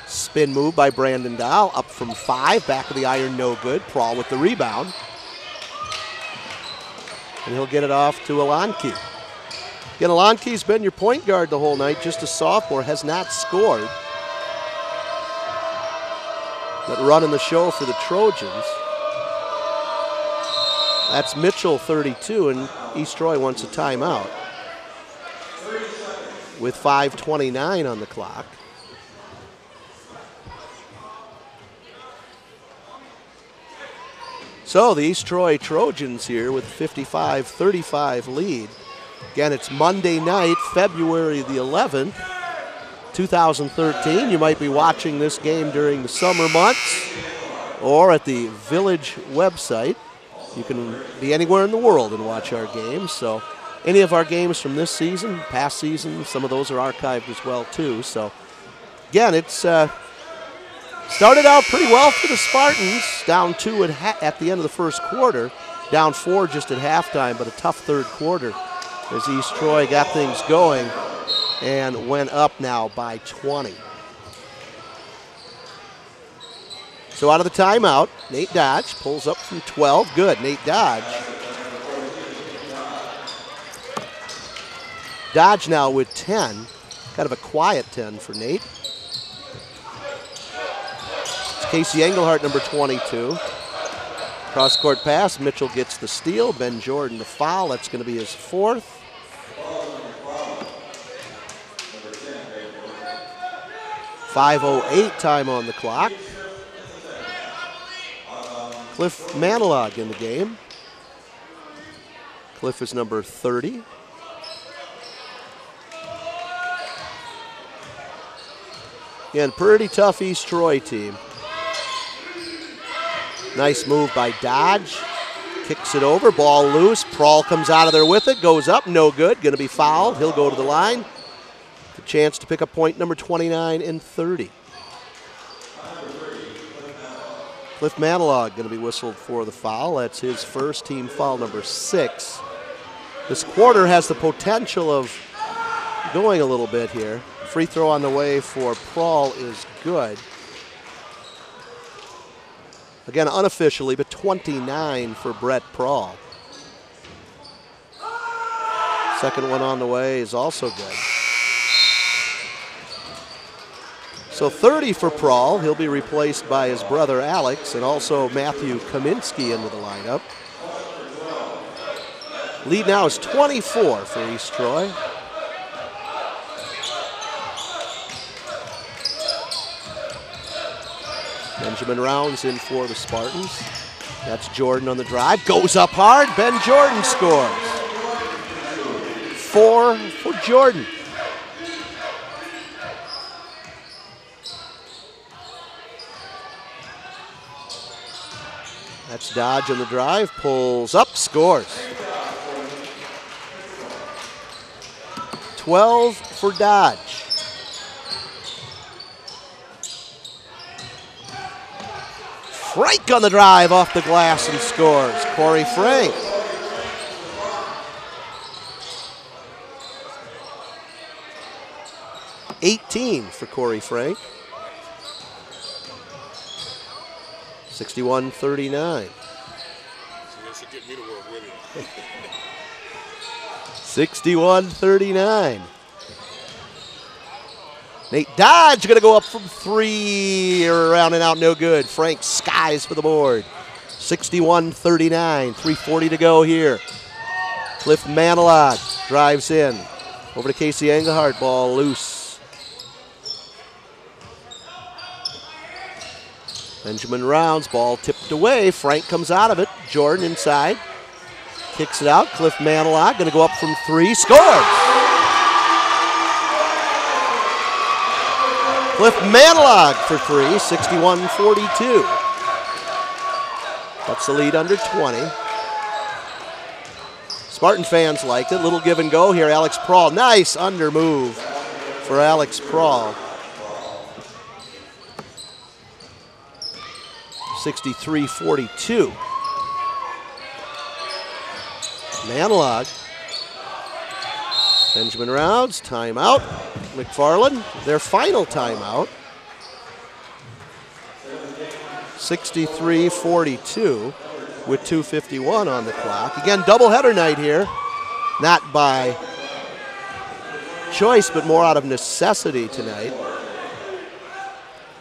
Spin move by Brandon Dow, up from 5, back of the iron, no good. Prall with the rebound. And he'll get it off to Alonke. Again, Alonke's been your point guard the whole night, just a sophomore, has not scored. But running the show for the Trojans. That's Mitchell, 32, and East Troy wants a timeout with 5:29 on the clock. So the East Troy Trojans here with 55-35 lead. Again, it's Monday night, February the 11th, 2013. You might be watching this game during the summer months or at the Village website. You can be anywhere in the world and watch our games. So any of our games from this season, past season, some of those are archived as well too. So again, it's started out pretty well for the Spartans, down 2 at the end of the first quarter, down 4 just at halftime, but a tough third quarter as East Troy got things going and went up now by 20. So out of the timeout, Nate Dodge pulls up from 12. Good, Nate Dodge. Dodge now with 10. Kind of a quiet 10 for Nate. Casey Engelhardt, number 22. Cross-court pass. Mitchell gets the steal. Ben Jordan the foul. That's going to be his 4th. .508 time on the clock. Cliff Manilog in the game. Cliff is number 30. Again, pretty tough East Troy team. Nice move by Dodge. Kicks it over, ball loose. Prall comes out of there with it, goes up, no good. Going to be fouled. He'll go to the line. The chance to pick up point number 29 and 30. Cliff Manilog going to be whistled for the foul. That's his first, team foul number 6. This quarter has the potential of going a little bit here. Free throw on the way for Prall is good. Again, unofficially, but 29 for Brett Prall. Second one on the way is also good. So 30 for Prall. He'll be replaced by his brother Alex and also Matthew Kaminsky into the lineup. Lead now is 24 for East Troy. Benjamin Rounds in for the Spartans. That's Jordan on the drive. Goes up hard. Ben Jordan scores. 4 for Jordan. That's Dodge on the drive. Pulls up, scores. 12 for Dodge. Frank on the drive off the glass and scores. Corey Frank. $18 for Corey Frank. 61-39. 61-39. Nate Dodge going to go up from 3, around and out, no good. Frank skies for the board. 61-39, 3:40 to go here. Cliff Manilog drives in, Over to Casey Engelhardt, ball loose. Benjamin Rounds, ball tipped away. Frank comes out of it. Jordan inside. Kicks it out. Cliff Manilog going to go up from 3. Scores! Cliff Manilog for 3, 61-42. That's the lead under 20. Spartan fans liked it. Little give and go here. Alex Prawl. Nice under move for Alex Prawl. 63-42. Manilog. Benjamin Rounds, timeout. McFarland, their final timeout. 63-42 with 2:51 on the clock. Again, doubleheader night here. Not by choice, but more out of necessity tonight.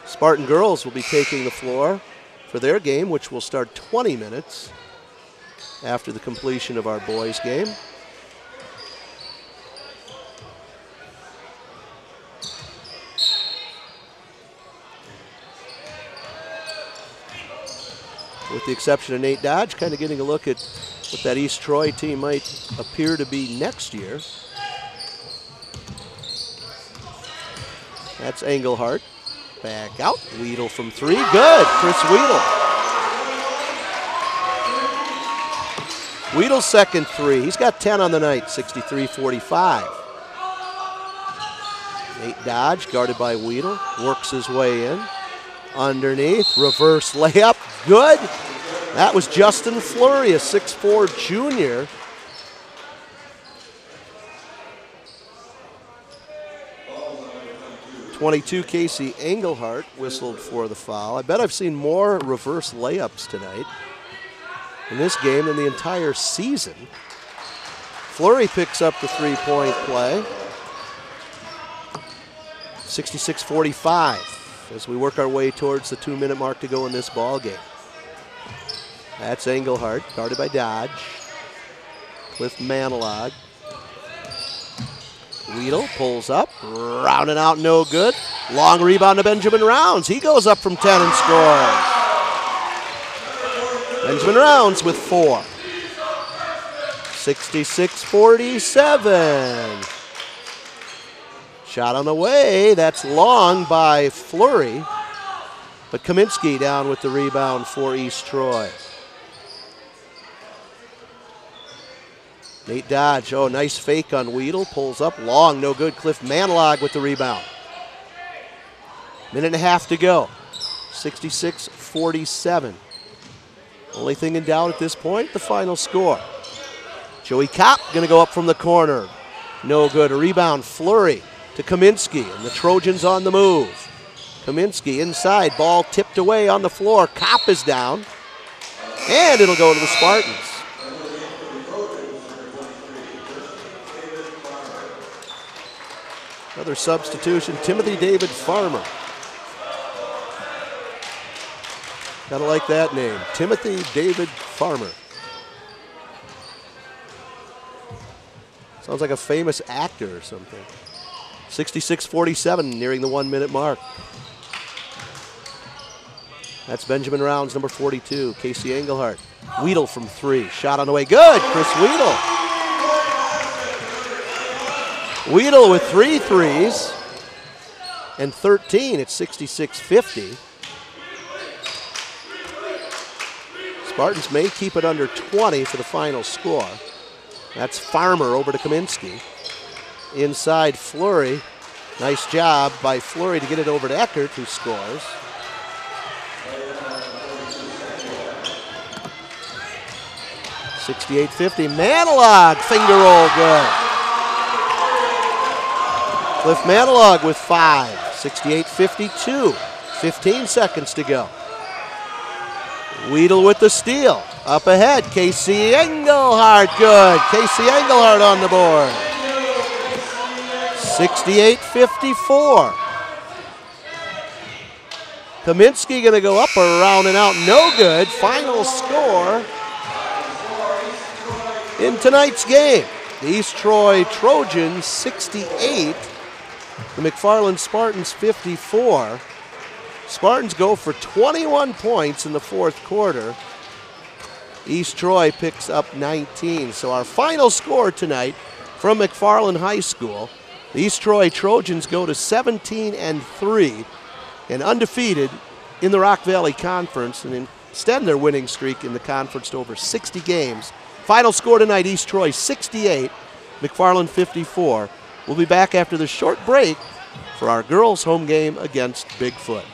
Spartan girls will be taking the floor for their game, which will start 20 minutes after the completion of our boys' game. With the exception of Nate Dodge, kind of getting a look at what that East Troy team might appear to be next year. That's Engelhardt. Back out. Weedle from 3. Good. Chris Weedle. Weedle's second 3. He's got 10 on the night. 63-45. Nate Dodge, guarded by Weedle, works his way in. Underneath. Reverse layup. Good. That was Justin Fleury, a 6'4 junior. .22 Casey Engelhardt whistled for the foul. I bet I've seen more reverse layups tonight in this game than the entire season. Fleury picks up the 3-point play. 66-45 as we work our way towards the 2-minute mark to go in this ball game. That's Engelhardt, guarded by Dodge. Cliff Manilog. Weedle pulls up, rounding out, no good. Long rebound to Benjamin Rounds. He goes up from 10 and scores. Benjamin Rounds with 4. 66-47. Shot on the way. That's long by Fleury. But Kaminsky down with the rebound for East Troy. Nate Dodge, oh, nice fake on Weedle. Pulls up, long, no good. Cliff Manilog with the rebound. Minute and a half to go. 66-47. Only thing in doubt at this point, the final score. Joey Kopp gonna go up from the corner. No good, a rebound, Fleury to Kaminsky, and the Trojans on the move. Kaminsky inside, ball tipped away on the floor. Kopp is down, and it'll go to the Spartans. Another substitution, Timothy David Farmer. Gotta like that name, Timothy David Farmer. Sounds like a famous actor or something. 66-47, nearing the 1-minute mark. That's Benjamin Rounds, number 42, Casey Engelhardt. Weedle from 3, shot on the way, good, Chris Weedle. Weedle with 3 threes and 13 at 66-50. Spartans may keep it under 20 for the final score. That's Farmer over to Kaminsky. Inside Fleury. Nice job by Fleury to get it over to Eckert, who scores. .68-50. Manilog, finger roll, good. Cliff Manilog with 5, 68-52, 15 seconds to go. Weedle with the steal, up ahead, Casey Engelhardt, good. Casey Engelhardt on the board. 68-54. Kaminsky gonna go up, around and out, no good. Final score in tonight's game. The East Troy Trojans 68. The McFarland Spartans 54. Spartans go for 21 points in the fourth quarter. East Troy picks up 19. So our final score tonight from McFarland High School, the East Troy Trojans go to 17-3 and undefeated in the Rock Valley Conference and extend their winning streak in the conference to over 60 games. Final score tonight, East Troy 68, McFarland 54. We'll be back after the short break for our girls' home game against Bigfoot.